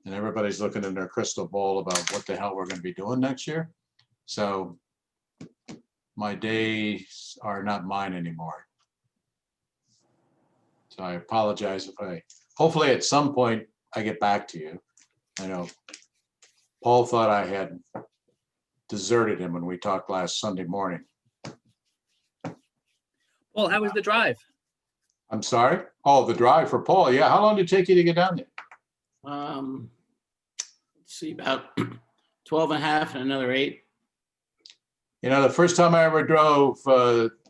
And everybody's looking in their crystal ball about what the hell we're going to be doing next year. So my days are not mine anymore. So I apologize if hopefully at some point I get back to you. I know Paul thought I had deserted him when we talked last Sunday morning. Well, how was the drive? I'm sorry? Oh, the drive for Paul. Yeah. How long did it take you to get down there? Let's see, about 12 and a half and another 8. You know, the first time I ever drove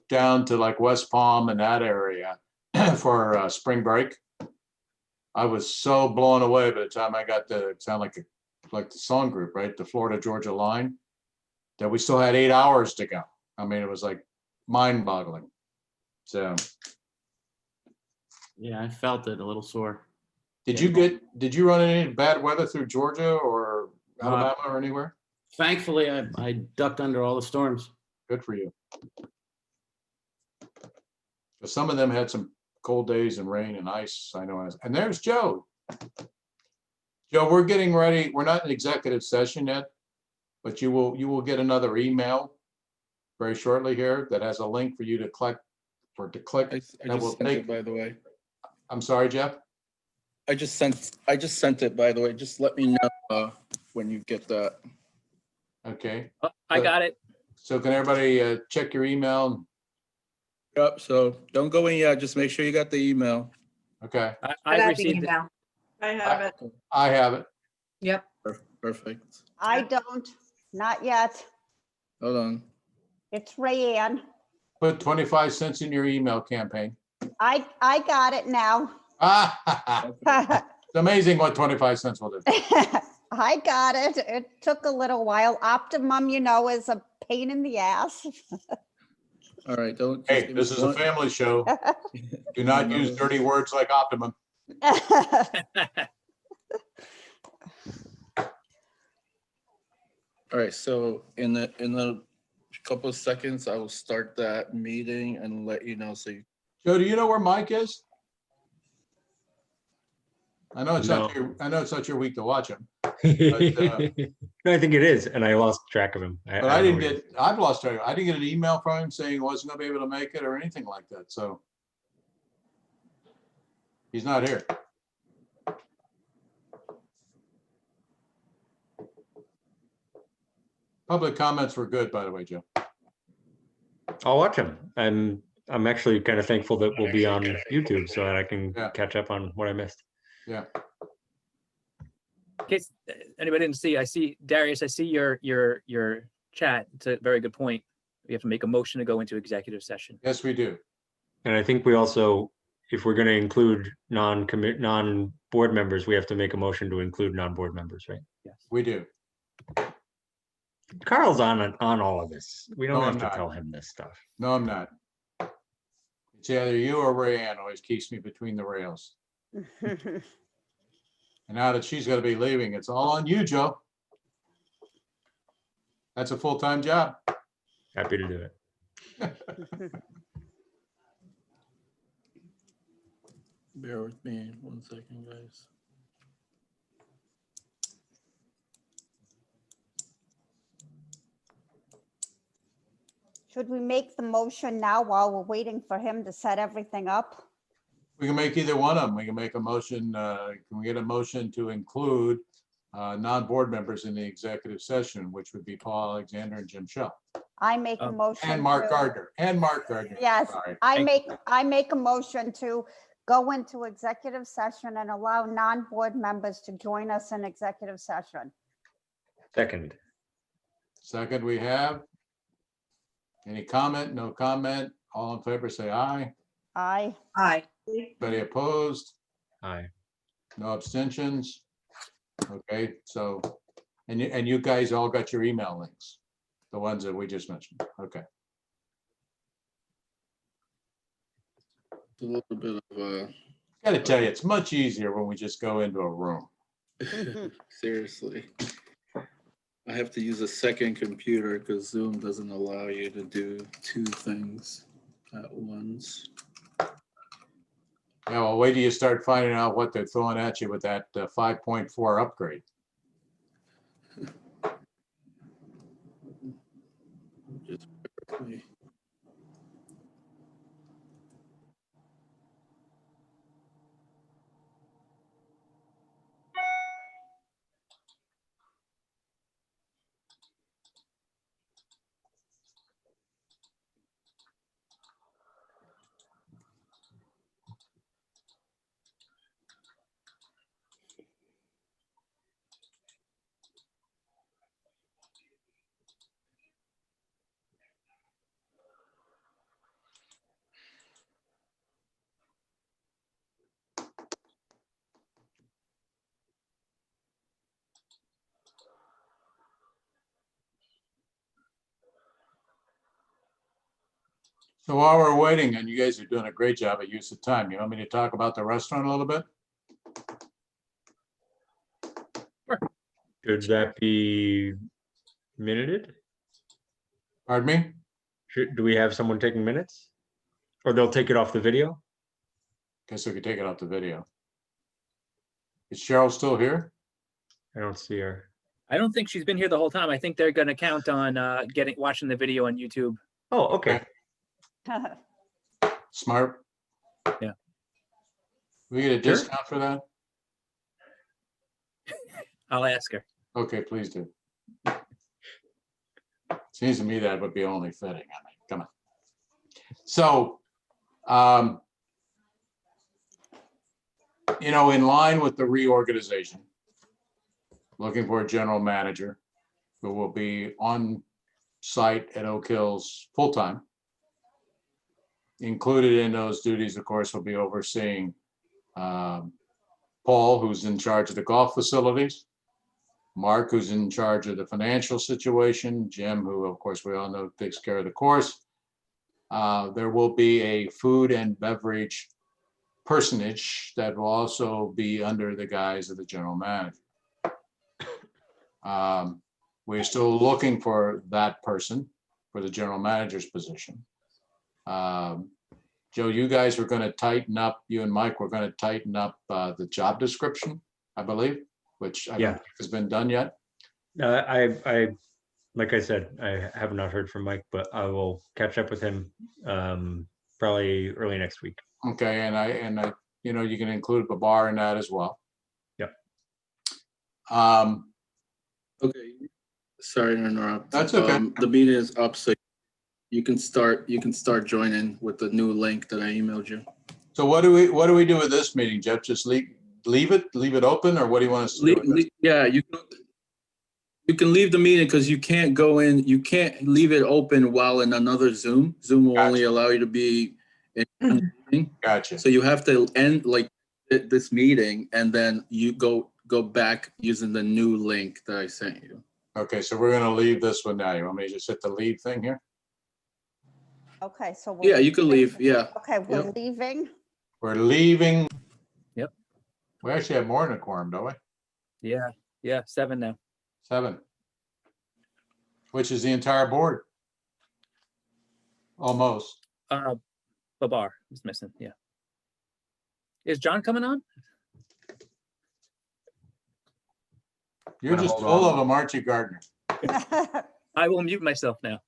down to like West Palm and that area for spring break, I was so blown away by the time I got to sound like the song group, right? The Florida Georgia line, that we still had 8 hours to go. I mean, it was like mind boggling. So. Yeah, I felt it a little sore. Did you run into any bad weather through Georgia or Alabama or anywhere? Thankfully, I ducked under all the storms. Good for you. Some of them had some cold days and rain and ice, I know. And there's Joe. Joe, we're getting ready. We're not in executive session yet, but you will get another email very shortly here that has a link for you to click. I just sent it, by the way. I'm sorry, Jeff. I just sent it, by the way. Just let me know when you get that. Okay. Oh, I got it. So can everybody check your email? Yep. So don't go in yet. Just make sure you got the email. Okay. I received it. I have it. I have it. Yep. Perfect. I don't, not yet. Hold on. It's Rayanne. Put 25 cents in your email campaign. I got it now. It's amazing what 25 cents will do. I got it. It took a little while. Optimum, you know, is a pain in the ass. All right. Don't. Hey, this is a family show. Do not use dirty words like optimum. All right. So in a couple of seconds, I will start that meeting and let you know. So. Joe, do you know where Mike is? I know it's No. not your week to watch him. But, No, I think it is, and I lost track of him. but I've lost track. I didn't get an email from him saying he wasn't gonna be able to make it or anything like that. So he's not here. Public comments were good, by the way, Joe. I'll watch him. I'm actually kind of thankful that we'll be on YouTube so that I can catch up on what I missed. Yeah. In case anybody didn't see, I see Darius. I see your chat. It's a very good point. We have to make a motion to go into executive session. Yes, we do. And I think we also, if we're going to include non-board members, we have to make a motion to include non-board members, right? Yes, we do. Carl's on all of this. We don't No, have I'm to not. tell him this stuff. No, I'm not. It's either you or Rayanne always keeps me between the rails. And now that she's going to be leaving, it's all on you, Joe. That's a full-time job. Happy to do it. Bear with me 1 second, guys. Should we make the motion now while we're waiting for him to set everything up? We can make either one of them. We can make a motion. Can we get a motion to include non-board members in the executive session, which would be Paul Alexander and Jim Shell? I make a motion. And Mark Gardner. Yes, Sorry. I make a motion to go into executive session and allow non-board members to join us in executive session. Second. Second, we have. Any comment? No comment? All in favor, say aye. Aye. Aye. Anybody opposed? Aye. No abstentions? Okay, so, and you guys all got your email links, the ones that we just mentioned. Okay. A little bit of Gotta tell you, it's much easier when we just go into a room. Seriously. I have to use a second computer because Zoom doesn't allow you to do two things at once. Yeah, well, wait till you start finding out what they're throwing at you with that 5.4 upgrade. Just bear with me. So while we're waiting, and you guys are doing a great job at use of time, you want me to talk about the restaurant a little bit? Should that be minuted? Pardon me? Do we have someone taking minutes? Or they'll take it off the video? Guess we could take it off the video. Is Cheryl still here? I don't see her. I don't think she's been here the whole time. I think they're going to count on watching the video on YouTube. Oh, okay. Smart. Yeah. We get a Sure. discount for that? I'll ask her. Okay, please do. Seems to me that would be only fitting. I mean, come on. So, in line with the reorganization, looking for a general manager who will be on site at Oak Hills full-time. Included in those duties, of course, will be overseeing Paul, who's in charge of the golf facilities, Mark, who's in charge of the financial situation, Jim, who, of course, we all know takes care of the course. There will be a food and beverage personage that will also be under the guise of the general manager. We're still looking for that person for the general manager's position. Joe, you guys were going to tighten up, you and Mike were going to tighten up the job description, I believe, which I don't think has been done yet. I like I said, I have not heard from Mike, but I will catch up with him probably early next week. Okay, and I, you can include the bar in that as well. Yep. Okay, sorry to interrupt. That's okay. The meeting is up, so you can start joining with the new link that I emailed you. So what do we do with this meeting, Jeff? Just leave it open, or what do you want us to do with this? Yeah, you can leave the meeting because you can't go in, you can't leave it open while in another Zoom. Zoom will only allow you to be in one meeting. Gotcha. So you have to end this meeting and then you go back using the new link that I sent you. Okay, so we're gonna leave this one now. You want me to just hit the leave thing here? Okay, so. Yeah, you can leave, yeah. Okay, we're Yep. leaving. We're leaving. Yep. We actually have more than a quorum, don't we? Yeah, 7 now. 7. Which is the entire board. Almost. Babar is missing. Yeah. Is John coming on? You're just full of them, aren't you, Gardner? I will mute myself now.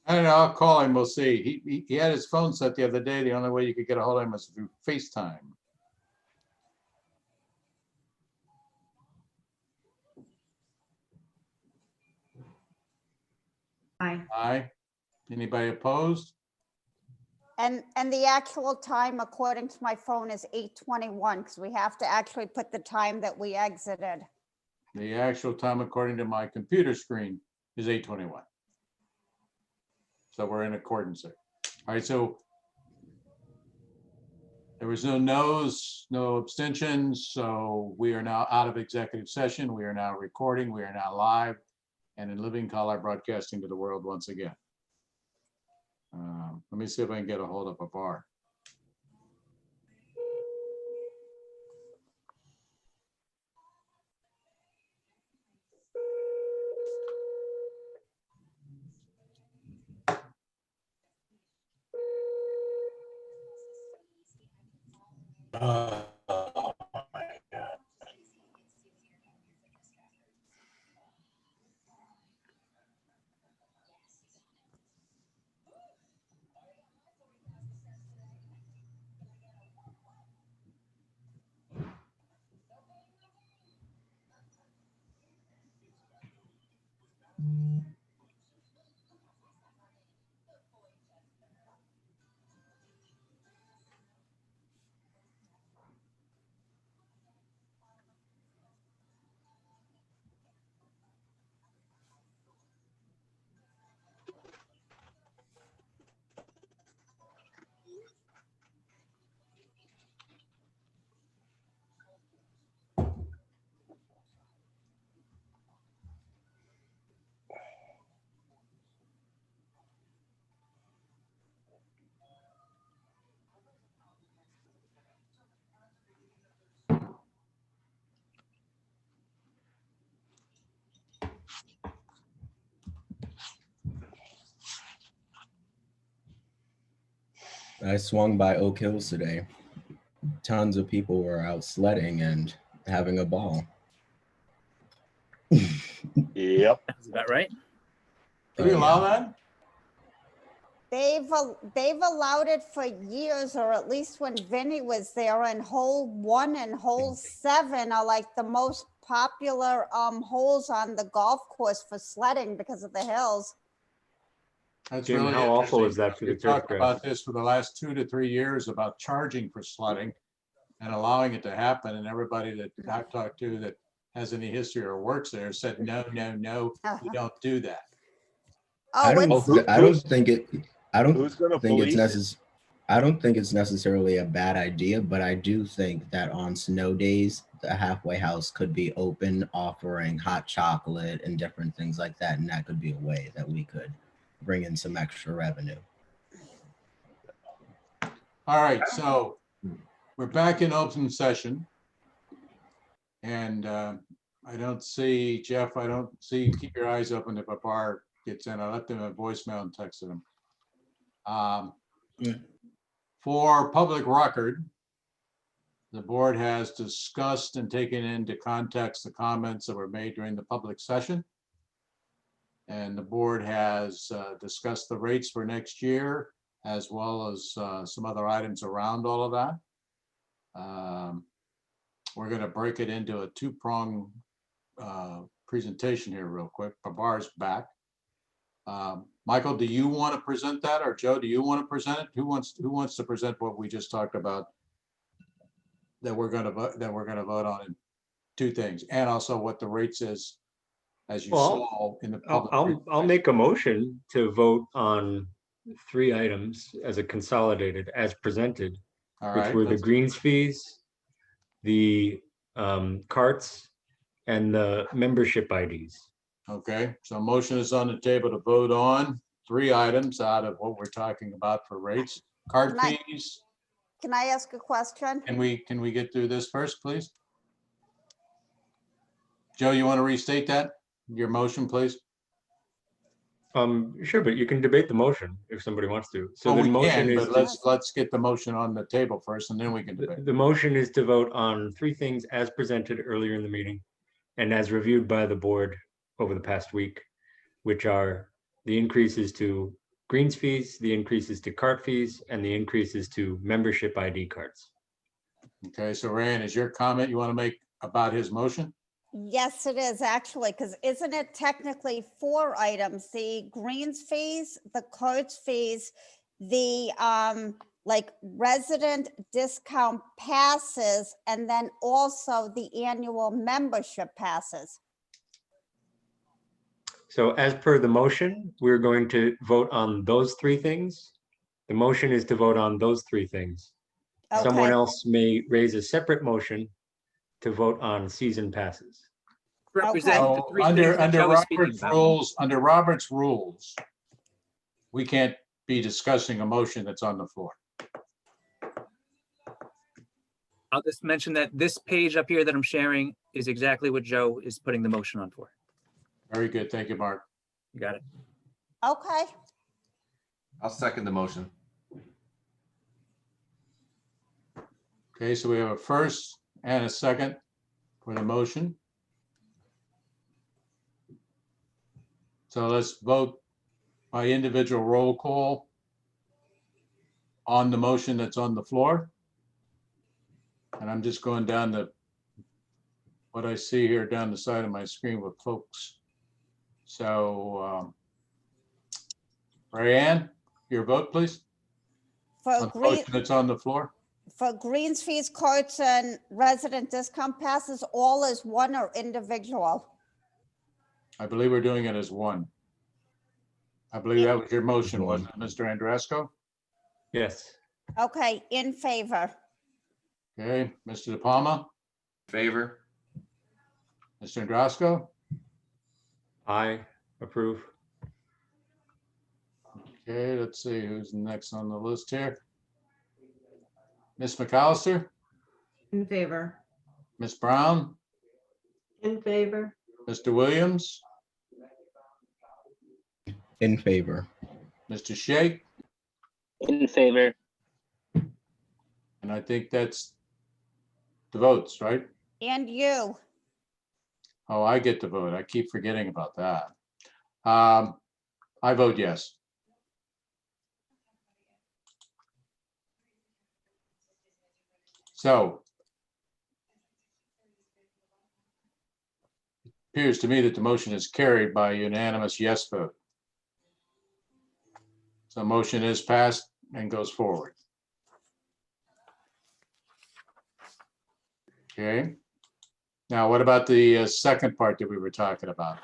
I don't know, I'll call him, we'll see. He had his phone set the other day. The only way you could get a hold of him was through FaceTime. Aye. Aye. Anybody opposed? And the actual time, according to my phone, is 8:21, because we have to actually put the time that we exited. The actual time, according to my computer screen, is 8:21. So we're in accordance there. All right, so there was no no's, no abstentions, so we are now out of executive session. We are now recording. We are now live and in living color broadcasting to the world once again. Let me see if I can get a hold of a bar. I swung by Oak Hills today. Tons of people were out sledding and having a ball. Yep. That's about right. Do we allow that? They've allowed it for years, or at least when Vinny was there, and hole 1 and hole 7 are like the most popular holes on the golf course for sledding because of the hills. That's Jim, really how awful interesting. is that for the We've turf talked grass? about this for the last 2 to 3 years about charging for sledding and allowing it to happen. And everybody that I've talked to that has any history or works there said, no, no, no, we don't do that. I don't think it. I don't Who's gonna think it's police it? necessary. I don't think it's necessarily a bad idea, but I do think that on snow days, the halfway house could be open, offering hot chocolate and different things like that, and that could be a way that we could bring in some extra revenue. All right, so we're back in open session. And I don't see, Jeff, I don't see, keep your eyes open if a bar gets in. I left them a voicemail and texted them. For public record, the board has discussed and taken into context the comments that were made during the public session. And the board has discussed the rates for next year, as well as some other items around all of that. We're going to break it into a 2-prong presentation here real quick. Babar's back. Michael, do you want to present that, or Joe, do you want to present it? Who wants to present what we just talked about that we're going to vote on in 2 things, and also what the rates is as you saw in the public. I'll make a motion to vote on 3 items as a consolidated as presented, All which right, were the let's- greens fees, the carts, and the membership IDs. Okay, so motion is on the table to vote on 3 items out of what we're talking about for rates. Card fees. Can I ask a question? Can we get through this first, please? Joe, you want to restate that? Your motion, please? Sure, but you can debate the motion if somebody wants to. So Well, the we motion can, is but let's get the motion on the table first, and then we can debate. the motion is to vote on 3 things as presented earlier in the meeting and as reviewed by the board over the past week, which are the increases to greens fees, the increases to cart fees, and the increases to membership ID cards. Okay, so Ryan, is your comment you want to make about his motion? Yes, it is actually, because isn't it technically 4 items? The greens fees, the cards fees, the like resident discount passes, and then also the annual membership passes. So as per the motion, we're going to vote on those 3 things. The motion is to vote on those 3 things. Someone Okay. else may raise a separate motion to vote on season passes. Represent the So 3 things that Joe was speaking about. under Robert's rules, we can't be discussing a motion that's on the floor. I'll just mention that this page up here that I'm sharing is exactly what Joe is putting the motion on for. Very good. Thank you, Mark. You got it. Okay, I'll second the motion. Okay, so we have a first and a second for the motion. So let's vote by individual roll call on the motion that's on the floor. And I'm just going down to what I see here down the side of my screen with folks. So, Rayanne, your vote, please. for On the green, motion that's on the floor. for greens, fees, carts, and resident discount passes, all as one or individual? I believe we're doing it as one. I believe that was your motion, wasn't it, Mr. Andrusco? Yes. Okay, in favor. Okay, Mr. De Palma, Favor? Mr. Andrusco, I approve. okay, let's see who's next on the list here. Ms. McAllister, In favor. Ms. Brown, In favor. Mr. Williams, In favor. Mr. Shake, In favor. and I think that's the votes, right? And you. Oh, I get to vote. I keep forgetting about that. I vote yes. So it appears to me that the motion is carried by a unanimous yes vote. So motion is passed and goes forward. Okay. Now, what about the second part that we were talking about?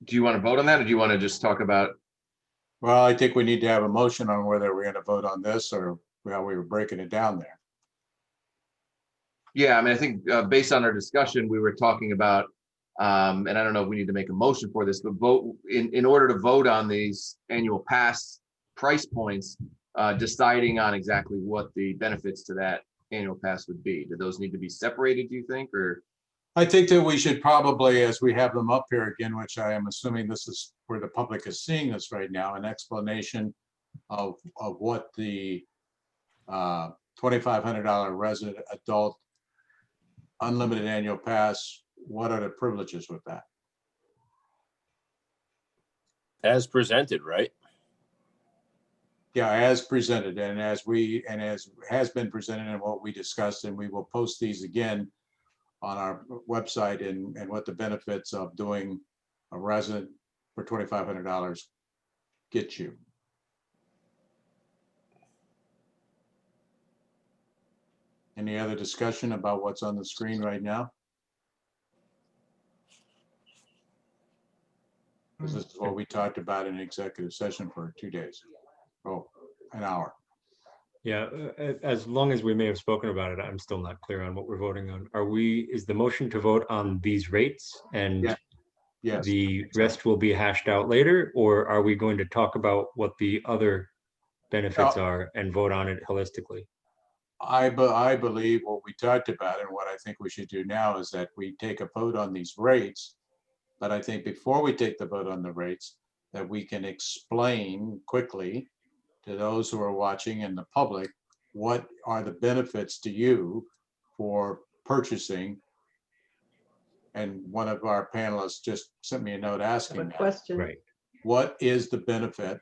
Do you want to vote on that, or do you want to just talk about? Well, I think we need to have a motion on whether we're going to vote on this or how we were breaking it down there. Yeah, I mean, I think based on our discussion, we were talking about, and I don't know if we need to make a motion for this, but vote in order to vote on these annual pass price points, deciding on exactly what the benefits to that annual pass would be. Do those need to be separated, do you think, or? I think that we should probably, as we have them up here again, which I am assuming this is where the public is seeing this right now, an explanation of what the $2,500 resident adult unlimited annual pass, what are the privileges with that? As presented, right? Yeah, as presented and as has been presented and what we discussed, and we will post these again on our website and what the benefits of doing a resident for $2,500 get you. Any other discussion about what's on the screen right now? Because this is what we talked about in executive session for 2 days. Oh, an hour. Yeah, as long as we may have spoken about it, I'm still not clear on what we're voting on. Is the motion to vote on these rates and Yeah. Yes. the rest will be hashed out later? Or are we going to talk about what the other benefits are and vote on it holistically? I believe what we talked about and what I think we should do now is that we take a vote on these rates. But I think before we take the vote on the rates, that we can explain quickly to those who are watching and the public, what are the benefits to you for purchasing? And one of our panelists just sent me a note asking that. Question. Right. What is the benefit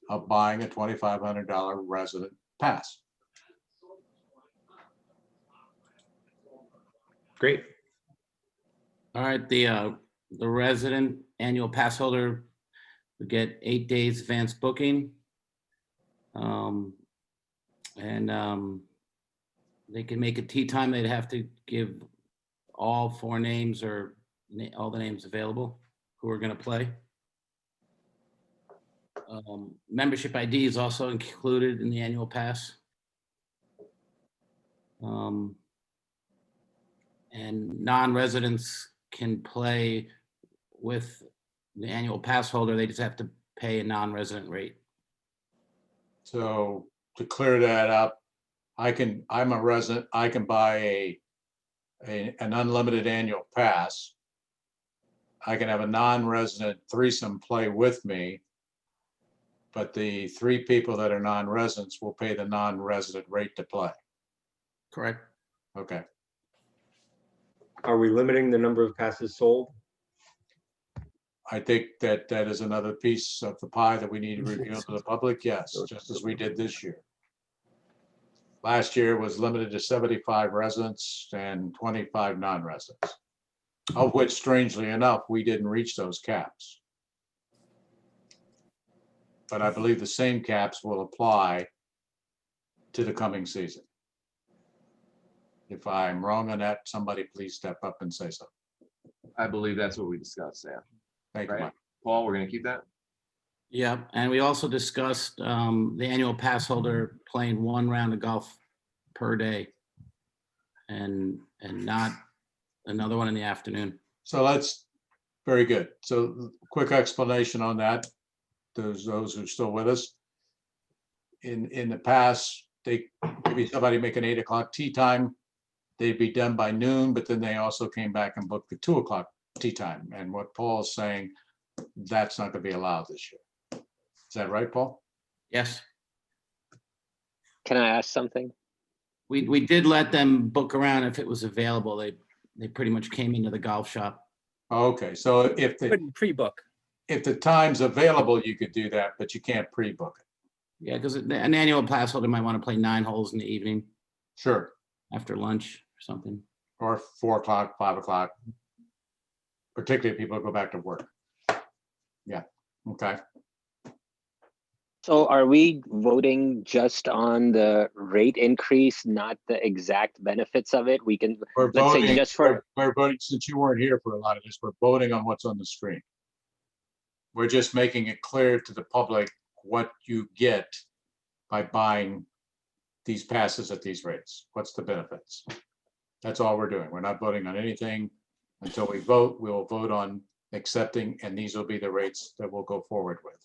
of buying a $2,500 resident pass? Great. All right, the resident annual pass holder would get 8 days advance booking. They can make a tea time. They'd have to give all 4 names or all the names available who are going to play. Membership ID is also included in the annual pass. And non-residents can play with the annual pass holder, they just have to pay a non-resident rate. So to clear that up, I'm a resident, I can buy an unlimited annual pass. I can have a non-resident threesome play with me, but the 3 people that are non-residents will pay the non-resident rate to play. Correct. Okay. Are we limiting the number of passes sold? I think that is another piece of the pie that we need to reveal to the public. Yes, just as we did this year. Last year was limited to 75 residents and 25 non-residents, of which strangely enough, we didn't reach those caps. But I believe the same caps will apply to the coming season. If I'm wrong on that, somebody please step up and say so. I believe that's what we discussed, Sam. Thank you, Right? Mike. Paul, we're gonna keep that? Yeah, and we also discussed the annual pass holder playing 1 round of golf per day and not another one in the afternoon. So that's very good. So quick explanation on that. Those who are still with us. In the past, maybe somebody make an 8 o'clock tea time. They'd be done by noon, but then they also came back and booked the 2 o'clock tea time. And what Paul's saying, that's not gonna be allowed this year. Is that right, Paul? Yes. Can I ask something? We did let them book around if it was available. They pretty much came into the golf shop. Okay, so if Couldn't pre-book. if the time's available, you could do that, but you can't pre-book it. Yeah, because an annual pass holder might want to play 9 holes in the evening Sure. after lunch or something. Or 4 o'clock, 5 o'clock. Particularly if people go back to work. Yeah, okay. So are we voting just on the rate increase, not the exact benefits of it? We can, We're let's say voting, just for, we're voting, since you weren't here for a lot of this, we're voting on what's on the screen. We're just making it clear to the public what you get by buying these passes at these rates. What's the benefits? That's all we're doing. We're not voting on anything. Until we vote, we will vote on accepting, and these will be the rates that we'll go forward with.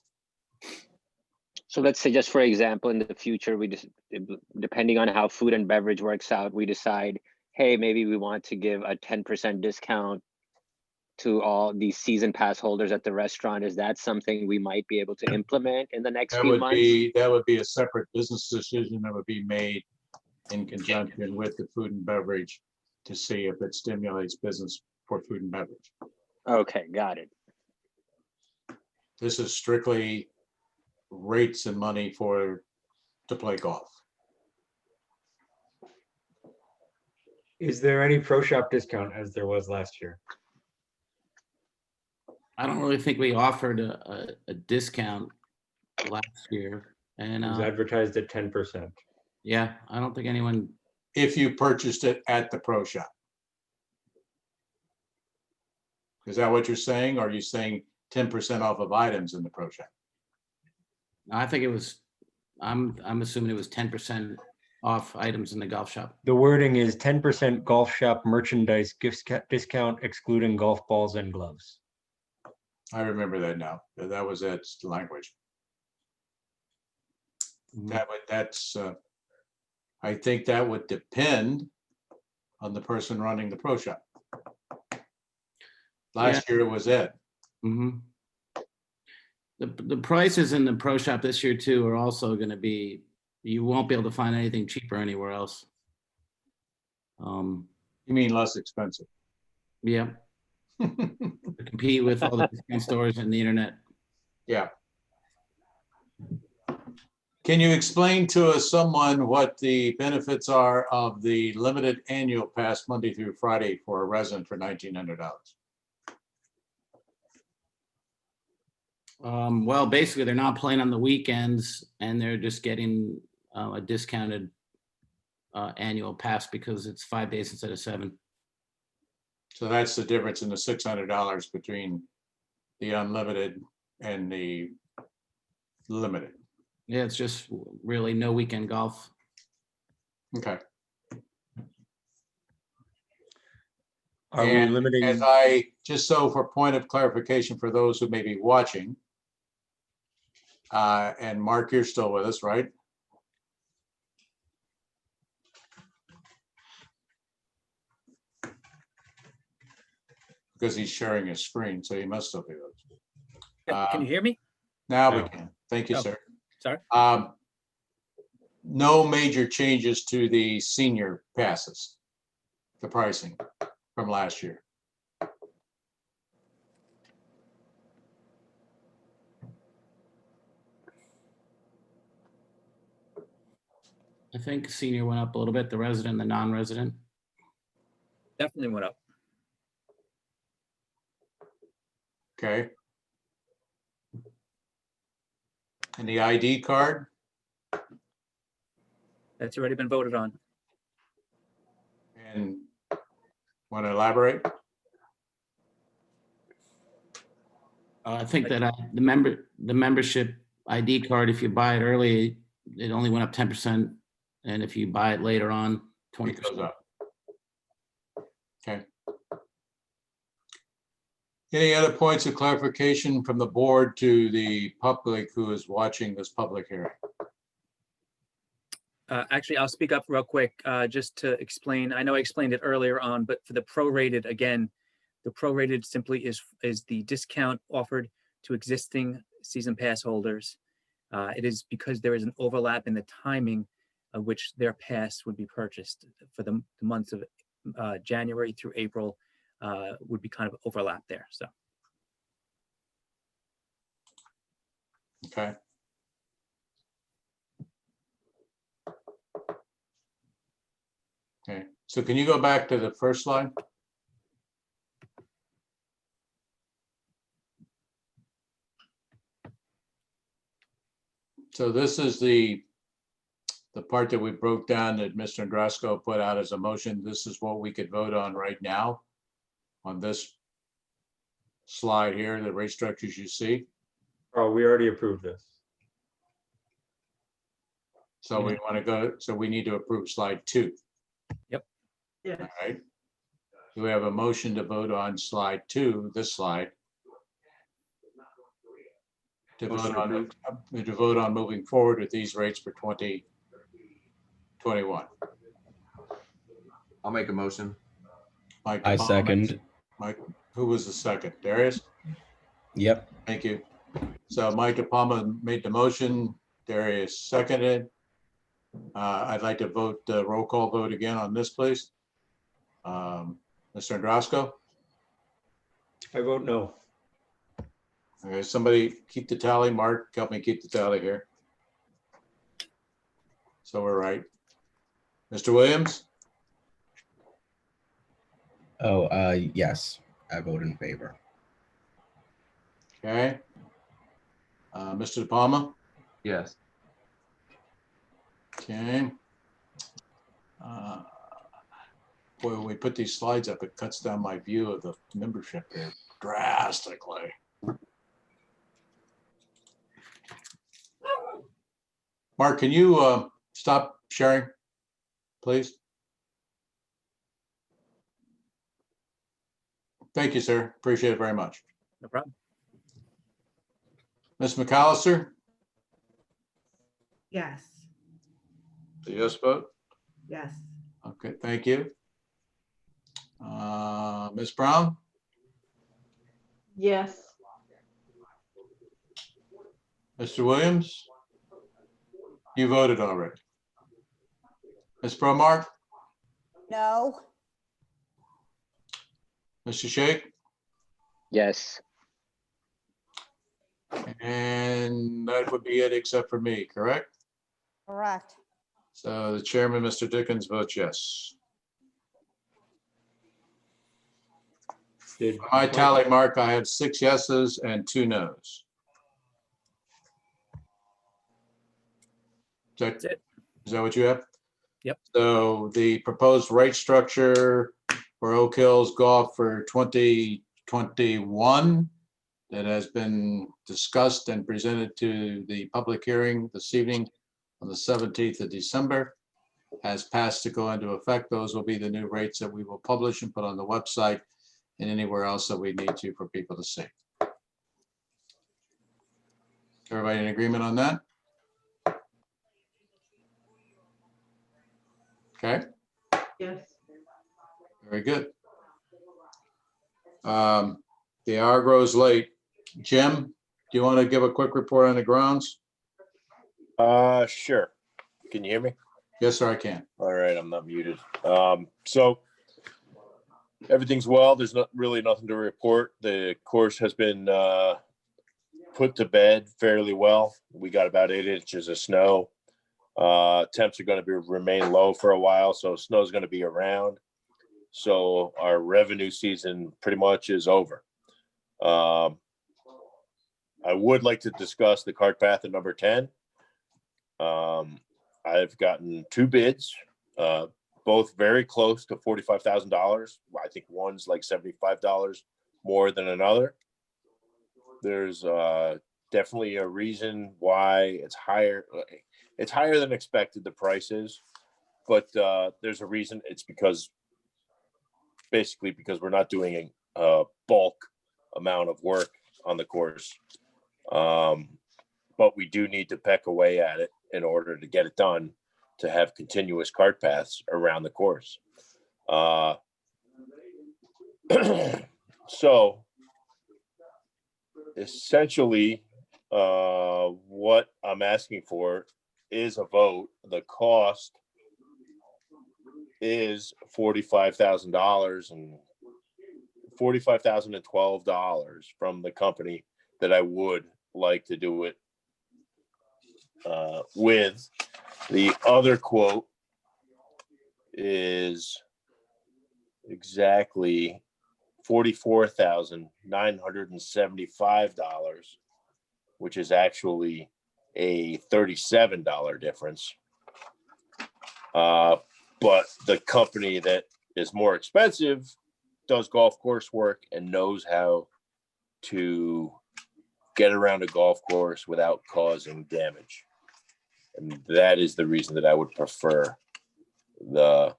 so let's say just for example, in the future, we just, depending on how food and beverage works out, we decide, hey, maybe we want to give a 10% discount to all these season pass holders at the restaurant. Is that something we might be able to implement in the next few months? That would be a separate business decision that would be made in conjunction with the food and beverage to see if it stimulates business for food and beverage. Okay, got it. This is strictly rates and money to play golf. Is there any pro shop discount as there was last year? I don't really think we offered a discount last year. And It was advertised at 10%. yeah, I don't think anyone, If you purchased it at the pro shop. Is that what you're saying? Or are you saying 10% off of items in the pro shop? I think it was, I'm assuming it was 10% off items in the golf shop. The wording is 10% golf shop merchandise discount excluding golf balls and gloves. I remember that now. That was its language. I think that would depend on the person running the pro shop. Last year it was Ed. Mm-hmm. The prices in the pro shop this year too are also going to be, you won't be able to find anything cheaper anywhere else. You mean less expensive? Yeah. To compete with all the discount stores and the internet. Yeah. Can you explain to us someone what the benefits are of the limited annual pass Monday through Friday for a resident for $1,900? Well, basically, they're not playing on the weekends, and they're just getting a discounted annual pass because it's 5 days instead of 7. So that's the difference in the $600 between the unlimited and the limited. Yeah, it's just really no weekend golf. Okay. Are we And limiting? as I, just so for point of clarification for those who may be watching, and Mark, you're still with us, right? Because he's sharing his screen, so he must still be with us. Can you hear me? Now we No. can. Thank you, Oh, sir. sorry. No major changes to the senior passes, the pricing from last year. I think senior went up a little bit, the resident, the non-resident. Definitely went up. Okay. And the ID card, That's already been voted on. and want to elaborate? I think that the membership ID card, if you buy it early, it only went up 10%. And if you buy it later on, It goes 20%. up. Okay. Any other points of clarification from the board to the public who is watching this public hearing? Actually, I'll speak up real quick, just to explain. I know I explained it earlier on, but for the prorated, again, the prorated simply is the discount offered to existing season pass holders. It is because there is an overlap in the timing of which their pass would be purchased for the months of January through April, would be kind of overlap there, so. Okay. Okay, so can you go back to the first slide? So this is the part that we broke down that Mr. Andrasco put out as a motion. This is what we could vote on right now on this slide here, the rate structures you see. Oh, we already approved this. So we want to go, so we need to approve slide 2. Yep. All right. Do we have a motion to vote on slide 2, this slide? To vote on moving forward with these rates for 2021. I'll make a motion. Mike I DePalma second. makes- Mike, who was the second? Darius? Yep. Thank you. So Mike DePalma made the motion, Darius seconded. I'd like to vote, roll call vote again on this, please. Mr. Andrasco? I vote no. Okay, somebody keep the tally. Mark, help me keep the tally here. So we're right. Mr. Williams? Oh, yes, I vote in favor. Okay. Mr. DePalma? Yes. Okay. Boy, when we put these slides up, it cuts down my view of the membership here drastically. Mark, can you stop sharing, please? Thank you, sir. Appreciate it very much. No problem. Ms. Mcallister? Yes. The yes vote? Yes. Okay, thank you. Ms. Brown? Yes. Mr. Williams? You voted already. Ms. Promark? No. Mr. Shake? Yes. And that would be it except for me, correct? Correct. So the chairman, Mr. Dickens, votes yes. Did My tally mark, I have 6 yeses and 2 nos. That's it. Is that what you have? Yep. So the proposed rate structure for Oak Hills Golf for 2021 that has been discussed and presented to the public hearing this evening on the 17th of December has passed to go into effect. Those will be the new rates that we will publish and put on the website and anywhere else that we need to for people to see. Everybody in agreement on that? Okay, Yes. very good. The hour grows late. Jim, do you want to give a quick report on the grounds? Sure. Can you hear me? Yes, sir, I can. All right, I'm not muted. So everything's well. There's not really nothing to report. The course has been put to bed fairly well. We got about 8 inches of snow. Temps are going to remain low for a while, so snow is going to be around. So our revenue season pretty much is over. I would like to discuss the cart path at number 10. I've gotten 2 bids, both very close to $45,000. I think one's like $75 more than another. There's definitely a reason why it's higher. It's higher than expected, the price is, but there's a reason. It's basically because we're not doing a bulk amount of work on the course. But we do need to peck away at it in order to get it done, to have continuous cart paths around the course. So essentially, what I'm asking for is a vote. The cost is $45,000 and $45,012 from the company that I would like to do it with. The other quote is exactly $44,975, which is actually a $37 difference. But the company that is more expensive does golf course work and knows how to get around a golf course without causing damage. And that is the reason that I would prefer the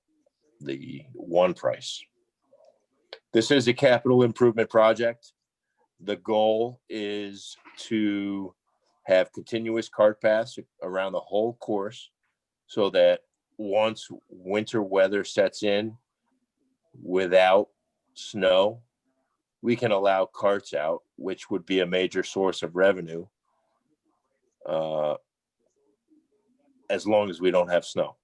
one price. This is a capital improvement project. The goal is to have continuous cart paths around the whole course so that once winter weather sets in without snow, we can allow carts out, which would be a major source of revenue, as long as we don't have snow.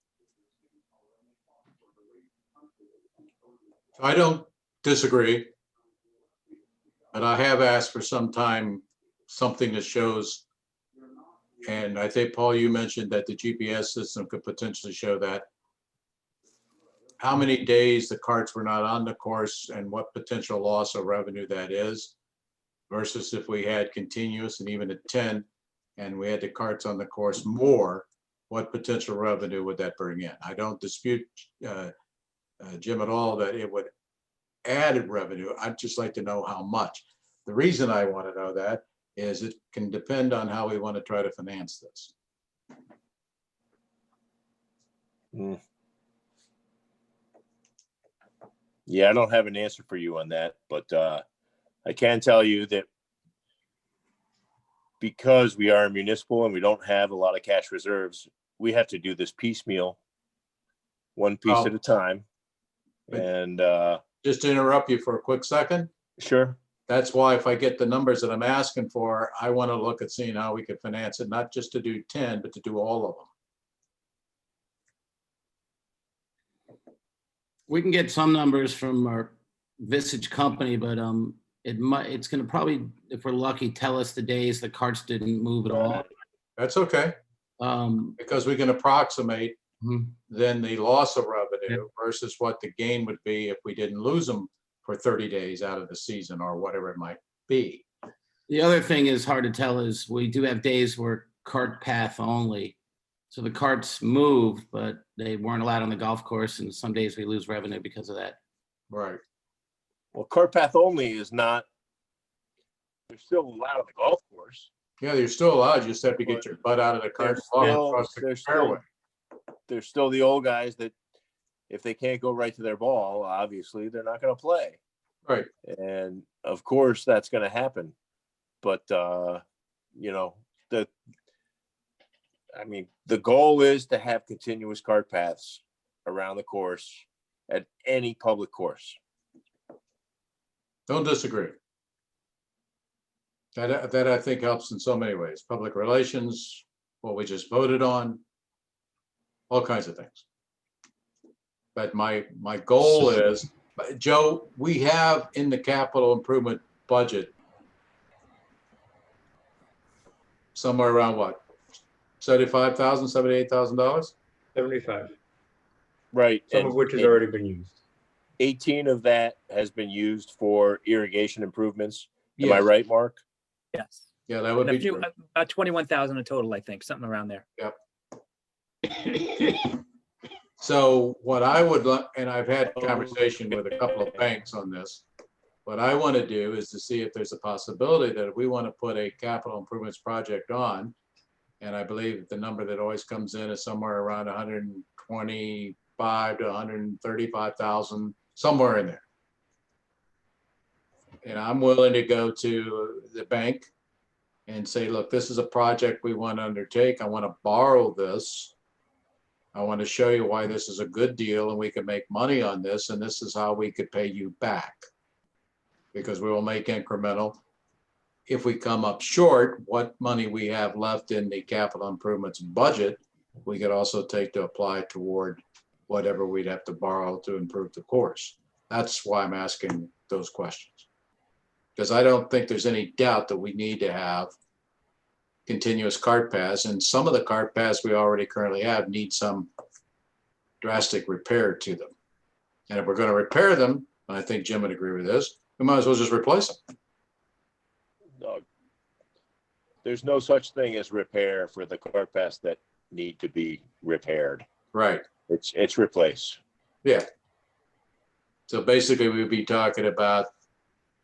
I don't disagree, but I have asked for some time, something that shows, and I think, Paul, you mentioned that the GPS system could potentially show that, how many days the carts were not on the course and what potential loss of revenue that is, versus if we had continuous and even at 10 and we had the carts on the course more, what potential revenue would that bring in? I don't dispute, Jim, at all that it would add revenue. I'd just like to know how much. The reason I want to know that is it can depend on how we want to try to finance this. Yeah, I don't have an answer for you on that, but I can tell you that because we are municipal and we don't have a lot of cash reserves, we have to do this piecemeal, one piece at a time. And just to interrupt you for a quick second. Sure. That's why if I get the numbers that I'm asking for, I want to look at seeing how we can finance it, not just to do 10, but to do all of them. We can get some numbers from our Visage company, but it's going to probably, if we're lucky, tell us the days the carts didn't move at all. That's okay. Because we can approximate then the loss of revenue versus what the gain would be if we didn't lose them for 30 days out of the season or whatever it might be. The other thing is hard to tell is we do have days where cart path only. So the carts moved, but they weren't allowed on the golf course. And some days we lose revenue because of that. Right. Well, cart path only is not, they're still allowed on the golf course. Yeah, you're still allowed. You just have to get your butt out of the cart and walk across the fairway. there's still the old guys that if they can't go right to their ball, obviously they're not going to play. Right. And of course that's going to happen. But, you know, the goal is to have continuous cart paths around the course at any public course. Don't disagree. That I think helps in so many ways. Public relations, what we just voted on, all kinds of things. But my goal is, Joe, we have in the capital improvement budget somewhere around what? $75,000, $78,000? 75. Right. Some of which has already been used. 18 of that has been used for irrigation improvements. Am I Yes. right, Mark? Yes. Yeah, that would And be true. about 21,000 in total, I think, something around there. Yep. So what I would like, and I've had a conversation with a couple of banks on this, what I want to do is to see if there's a possibility that if we want to put a capital improvements project on, and I believe the number that always comes in is somewhere around 125 to 135,000, somewhere in there. And I'm willing to go to the bank and say, look, this is a project we want to undertake. I want to borrow this. I want to show you why this is a good deal and we can make money on this. And this is how we could pay you back, because we will make incremental. If we come up short, what money we have left in the capital improvements budget, we could also take to apply toward whatever we'd have to borrow to improve the course. That's why I'm asking those questions. Because I don't think there's any doubt that we need to have continuous cart paths, and some of the cart paths we already currently have need some drastic repair to them. And if we're going to repair them, and I think Jim would agree with this, we might as well just replace them. No, there's no such thing as repair for the cart paths that need to be repaired. Right. It's replace. Yeah. So basically we'd be talking about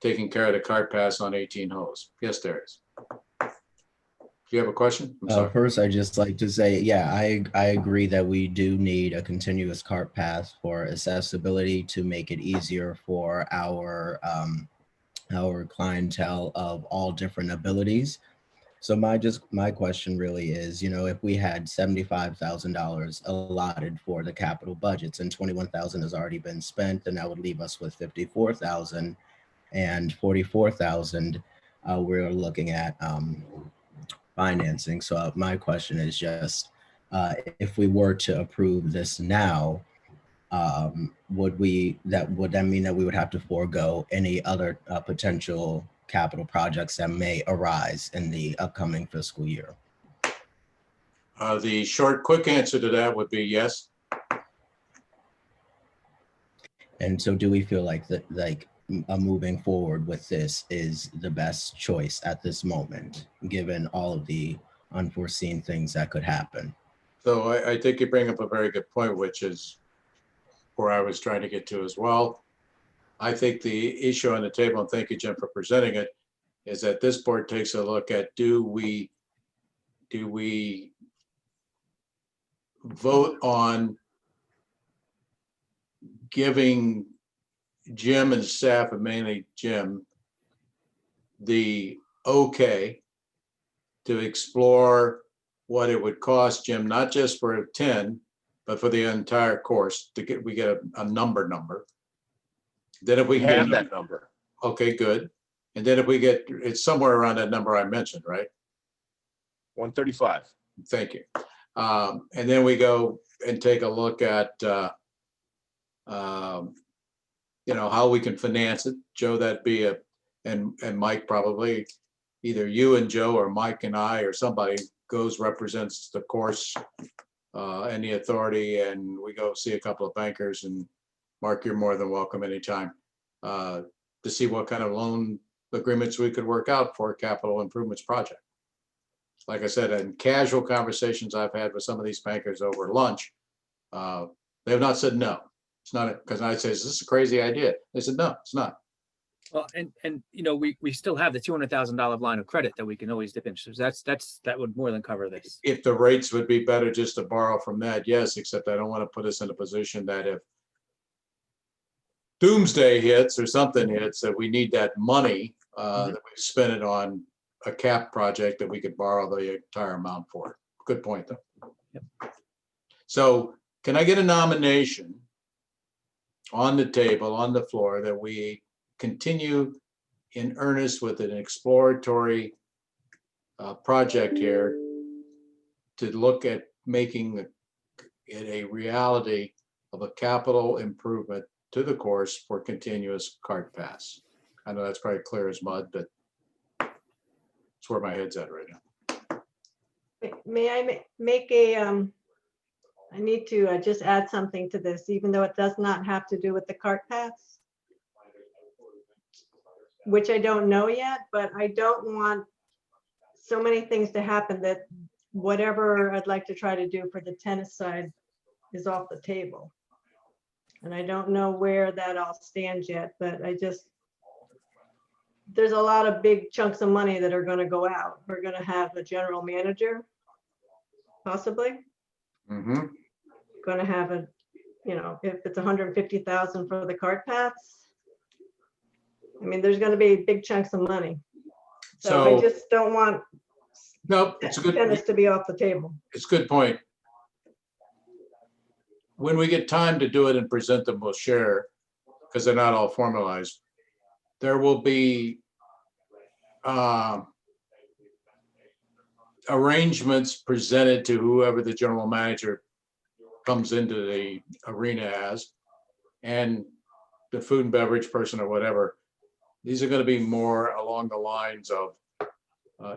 taking care of the cart paths on 18 holes. Yes, there is. Do you have a question? I'm sorry. First, I'd just like to say, yeah, I agree that we do need a continuous cart path for accessibility to make it easier for our clientele of all different abilities. So my question really is, if we had $75,000 allotted for the capital budgets and 21,000 has already been spent, then that would leave us with 54,000, and 44,000 we're looking at financing. So my question is just, if we were to approve this now, would that mean that we would have to forego any other potential capital projects that may arise in the upcoming fiscal year? The short, quick answer to that would be yes. And so do we feel like moving forward with this is the best choice at this moment, given all of the unforeseen things that could happen? So I think you bring up a very good point, which is where I was trying to get to as well. I think the issue on the table, and thank you, Jim, for presenting it, is that this board takes a look at, do we vote on giving Jim and staff, and mainly Jim, the okay to explore what it would cost Jim, not just for 10, but for the entire course, we get a number. Then if we have that number. Okay, good. And then if we get, it's somewhere around that number I mentioned, right? 135. Thank you. And then we go and take a look at, how we can finance it. Joe, that'd be and Mike, probably either you and Joe or Mike and I or somebody goes, represents the course and the authority, and we go see a couple of bankers. And Mark, you're more than welcome anytime to see what kind of loan agreements we could work out for a capital improvements project. Like I said, in casual conversations I've had with some of these bankers over lunch, they have not said no. It's not, because I say, is this a crazy idea? They said, no, it's not. Well, and you know, we still have the $200,000 line of credit that we can always dip into. So that would more than cover this. If the rates would be better just to borrow from that, yes, except I don't want to put us in a position that if doomsday hits or something hits, that we need that money, that we spend it on a cap project that we could borrow the entire amount for. Good point, though. Yep. So can I get a nomination on the table, on the floor, that we continue in earnest with an exploratory project here to look at making it a reality of a capital improvement to the course for continuous cart pass? I know that's probably clear as mud, but it's where my head's at right now. May I make a, I need to just add something to this, even though it does not have to do with the cart paths, which I don't know yet, but I don't want so many things to happen that whatever I'd like to try to do for the tennis side is off the table. And I don't know where that all stands yet, but there's a lot of big chunks of money that are going to go out. We're going to have a general manager, possibly. Mm-hmm. Going to have a, you know, if it's 150,000 for the cart paths, I mean, there's going to be big chunks of money. So I just don't want it's a good tennis to be off the table. It's a good point. When we get time to do it and present them, we'll share, because they're not all formalized. There will be arrangements presented to whoever the general manager comes into the arena as, and the food and beverage person or whatever. These are going to be more along the lines of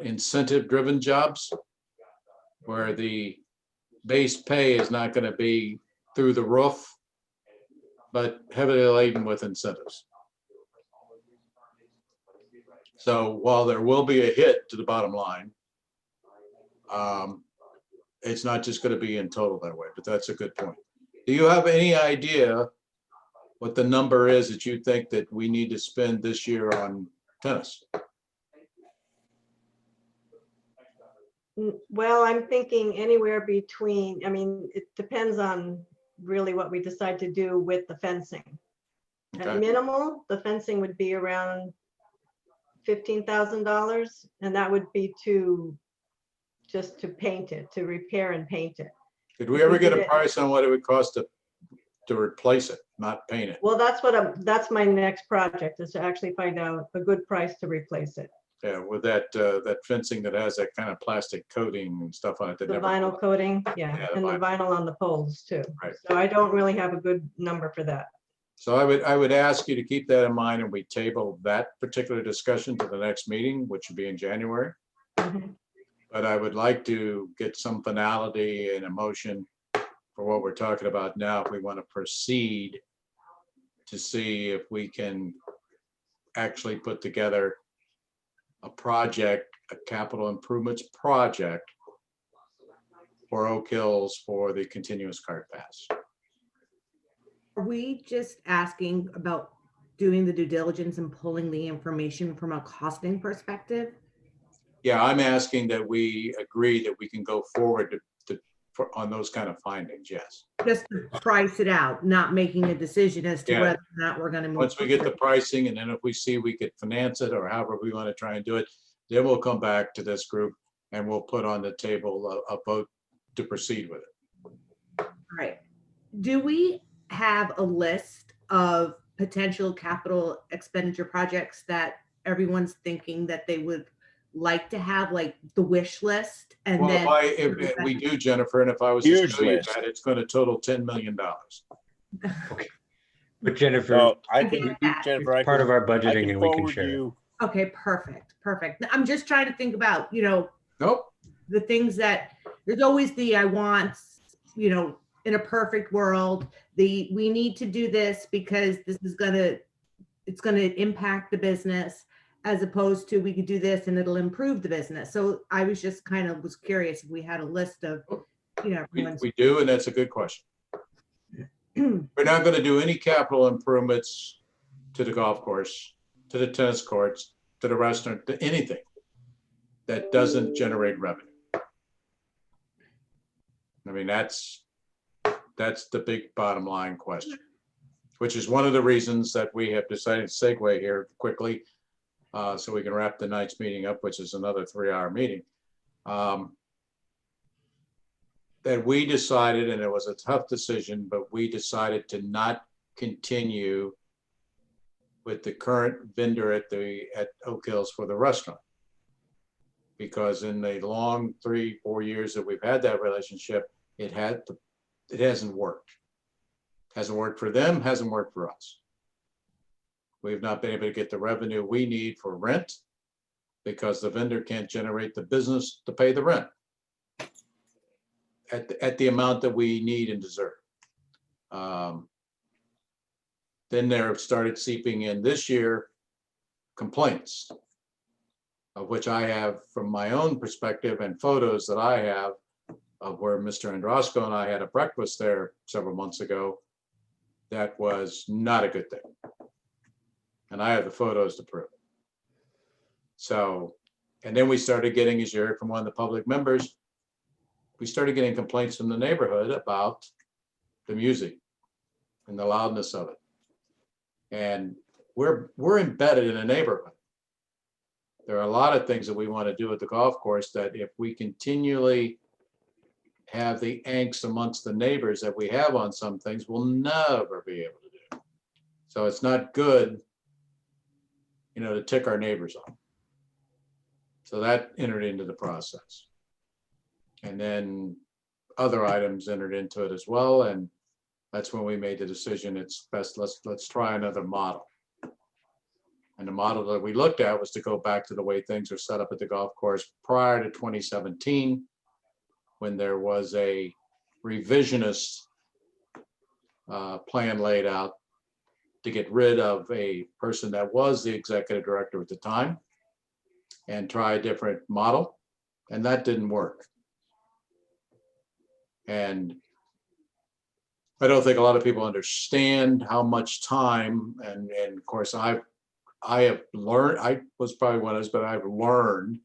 incentive-driven jobs, where the base pay is not going to be through the roof, but heavily laden with incentives. So while there will be a hit to the bottom line, it's not just going to be in total that way, but that's a good point. Do you have any idea what the number is that you think that we need to spend this year on tennis? Well, I'm thinking anywhere between, I mean, it depends on really what we decide to do with the fencing. Okay. At minimal, the fencing would be around $15,000, and that would be just to paint it, to repair and paint it. Did we ever get a price on what it would cost to replace it, not paint it? Well, that's my next project, is to actually find out a good price to replace it. Yeah, with that fencing that has that kind of plastic coating and stuff on it. The vinyl coating, yeah, and the vinyl on the poles too. Right. So I don't really have a good number for that. So I would ask you to keep that in mind, and we table that particular discussion to the next meeting, which would be in January. Mhm. But I would like to get some finality and emotion for what we're talking about now, if we want to proceed to see if we can actually put together a project, a capital improvements project for Oak Hills for the continuous cart pass. Are we just asking about doing the due diligence and pulling the information from a costing perspective? Yeah, I'm asking that we agree that we can go forward on those kind of findings, yes. Just to price it out, not making a decision as to Yeah. whether or not we're going to move. Once we get the pricing, and then if we see we could finance it or however we want to try and do it, then we'll come back to this group and we'll put on the table a vote to proceed with it. All right. Do we have a list of potential capital expenditure projects that everyone's thinking that they would like to have, like the wish list? And Well, then if we do, Jennifer, and if I was to Huge show you list. that, it's going to total $10 million. But Jennifer, No, I get can, that. Jennifer, I it's part can, of our I budgeting can and we can forward share. you. Okay, perfect. I'm just trying to think about, Nope. the things that there's always I want, in a perfect world, we need to do this because this is it's gonna impact the business, as opposed to we could do this and it'll improve the business. So I was just was curious if we had a list of, everyone's. We do, and that's a good question. We're not going to do any capital improvements to the golf course to the tennis courts, to the restaurant, to anything that doesn't generate revenue. I mean, that's the big bottom line question, which is one of the reasons that we have decided to segue here quickly, so we can wrap the night's meeting up, which is another 3-hour meeting. That we decided, and it was a tough decision, but we decided to not continue with the current vendor at Oak Hills for the restaurant. Because in the long 3-4 years that we've had that relationship, it hasn't worked. Hasn't worked for them, hasn't worked for us. We've not been able to get the revenue we need for rent because the vendor can't generate the business to pay the rent at the amount that we need and deserve. Then there started seeping in this year complaints, of which I have from my own perspective and photos that I have of where Mr. Androsco and I had a breakfast there several months ago. That was not a good thing. And I have the photos to prove it. So, and then we started getting, as you heard from one of the public members, we started getting complaints from the neighborhood about the music and the loudness of it. And we're embedded in a neighborhood. There are a lot of things that we want to do at the golf course that if we continually have the angst amongst the neighbors that we have on some things, we'll never be able to do. So it's not good, to tick our neighbors off. So that entered into the process. And then other items entered into it as well. And that's when we made the decision, it's best, let's try another model. And the model that we looked at was to go back to the way things are set up at the golf course prior to 2017, when there was a revisionist plan laid out to get rid of a person that was the executive director at the time and try a different model. And that didn't work. And I don't think a lot of people understand how much time, and of course I have learned, I was probably one of those, but I've learned,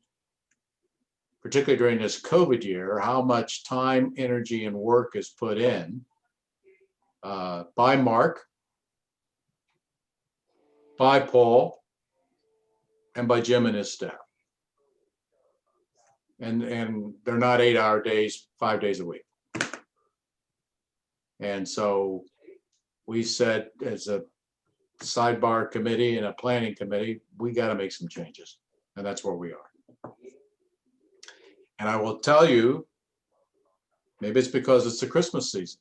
particularly during this COVID year, how much time, energy, and work is put in by Mark, by Paul, and by Jim and his staff. And they're not 8-hour days, 5 days a week. And so we said, as a sidebar committee and a planning committee, we got to make some changes. And that's where we are. And I will tell you, maybe it's because it's the Christmas season.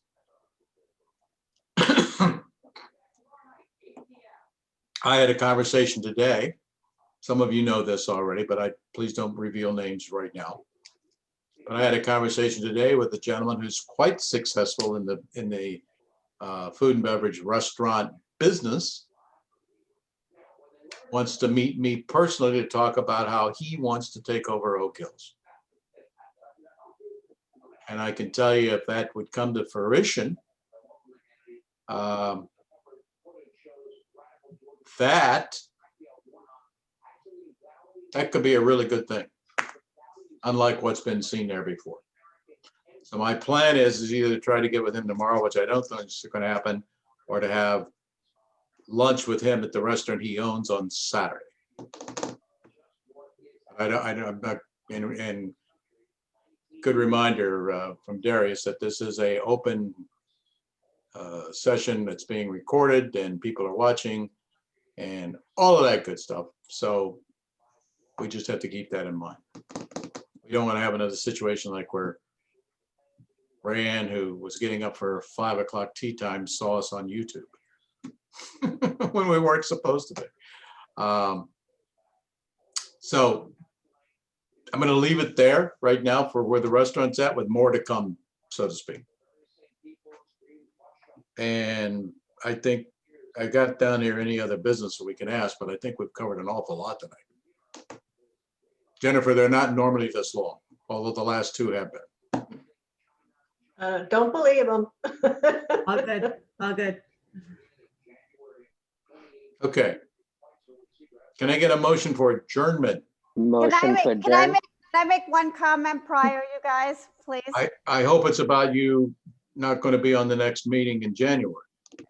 I had a conversation today. Some of you know this already, but please don't reveal names right now. But I had a conversation today with a gentleman who's quite successful in the food and beverage restaurant business. Wants to meet me personally to talk about how he wants to take over Oak Hills. And I can tell you, if that would come to fruition, that could be a really good thing, unlike what's been seen there before. So my plan is either to try to get with him tomorrow, which I don't think is going to happen, or to have lunch with him at the restaurant he owns on Saturday. I'm not, and good reminder from Darius that this is a open session that's being recorded and people are watching and all of that good stuff. So we just have to keep that in mind. We don't want to have another situation like where Rayanne, who was getting up for 5 o'clock tea time, saw us on YouTube when we weren't supposed to be. So I'm going to leave it there right now for where the restaurant's at, with more to come, so to speak. And I think I got down here any other business that we can ask, but I think we've covered an awful lot tonight. Jennifer, they're not normally this long, although the last two have been. Don't believe them. All good, all good. Okay. Can I get a motion for adjournment? Motion to Can I adjourn. make one comment prior, you guys, please? I hope it's about you not going to be on the next meeting in January.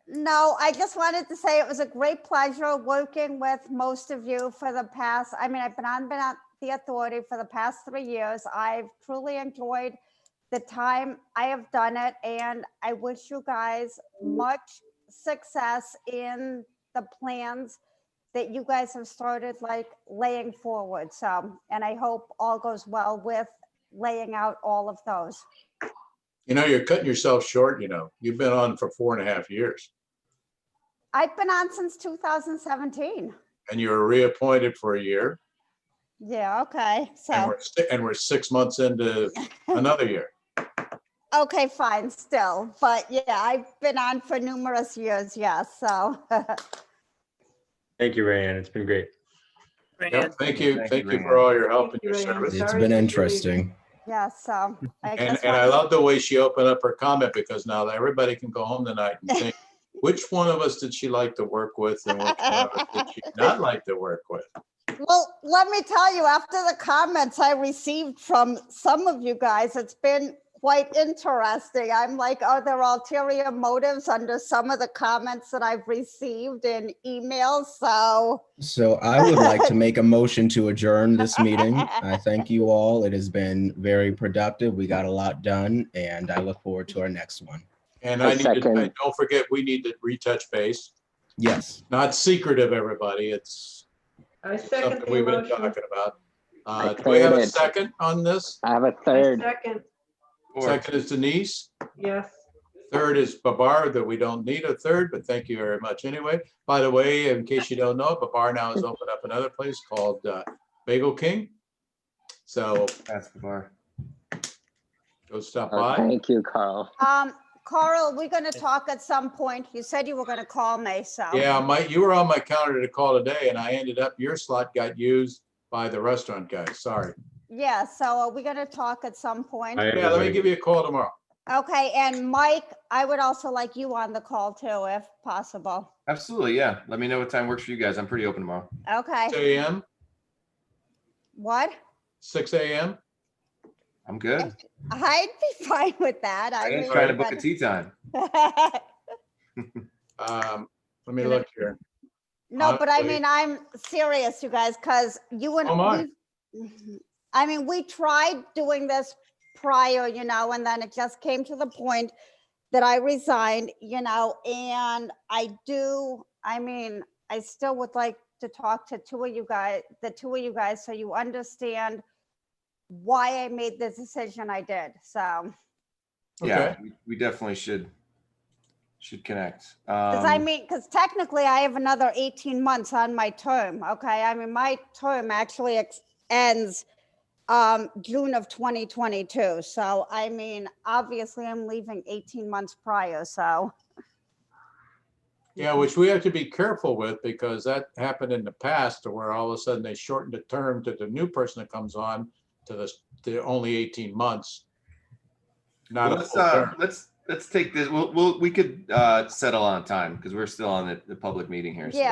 No, I just wanted to say it was a great pleasure working with most of you for the past, I mean, I've been on the authority for the past 3 years. I've truly enjoyed the time I have done it, and I wish you guys much success in the plans that you guys have started like laying forward. So, and I hope all goes well with laying out all of those. You know, you're cutting yourself short, you know. You've been on for 4.5 years I've been on since 2017. and you were reappointed for a year Yeah, okay, and so, we're 6 months into another year. okay, fine, still, but yeah, I've been on for numerous years, yes, so. Thank you, Rayanne. It's been great. Yep, thank you. Thank you Rayanne. for all your help and Thank you, your Rayanne. service. It's Sorry been that you're interesting. Yeah, so I And just I wanted, love the way she opened up her comment, because now everybody can go home tonight and think, which one of us did she like to work with and which one of us did she not like to work with? well, let me tell you, after the comments I received from some of you guys, it's been quite interesting. I'm like, are there ulterior motives under some of the comments that I've received in emails? So I would like to make a motion to adjourn this meeting. I thank you all. It has been very productive. We got a lot done, and I look forward to our next one. And I I need to, second. don't forget, we need to retouch base. Yes. Not secretive, everybody. It's I second something the we've been motion. talking about. I Do we have a third it. second on this? I have a I third. second, Second is Denise. yes. Third is Babar, that we don't need a third, but thank you very much anyway. By the way, in case you don't know, Babar now has opened up another place called Bagel King. So That's the bar. go stop Oh, by. thank you, Carl. Carl, we're gonna talk at some point. You said you were gonna call me, so. Yeah, you were on my calendar to call today, and I ended up, your slot got used by the restaurant guy. Sorry. Yeah, so are we gonna talk at some point? Bye, Yeah, let me everybody. give you a call tomorrow. Okay, and Mike, I would also like you on the call too, if possible. Absolutely, yeah. Let me know what time works for you guys. I'm pretty open tomorrow. 6 Okay, a.m., what? 6 a.m. I'm good. I'd be fine with that. I I ain't mean, trying to book a tea time. Let me look here. No, but I Honestly. mean, I'm serious, you guys, because you and Oh, my. I mean, we tried doing this prior, you know, and then it just came to the point that I resigned, you know, and I mean, I still would like to talk to the two of you guys, so you understand why I made the decision I did, so. Yeah, we definitely should connect. Because I mean, because technically I have another 18 months on my term, okay? I mean, my term actually ends June of 2022. So, I mean, obviously I'm leaving 18 months prior, so. Yeah, which we have to be careful with, because that happened in the past, to where all of a sudden they shortened the term to the new person that comes on to only 18 months. Not Well, a full term. let's take this. We could settle on time, because we're still on the public meeting here. So Yeah,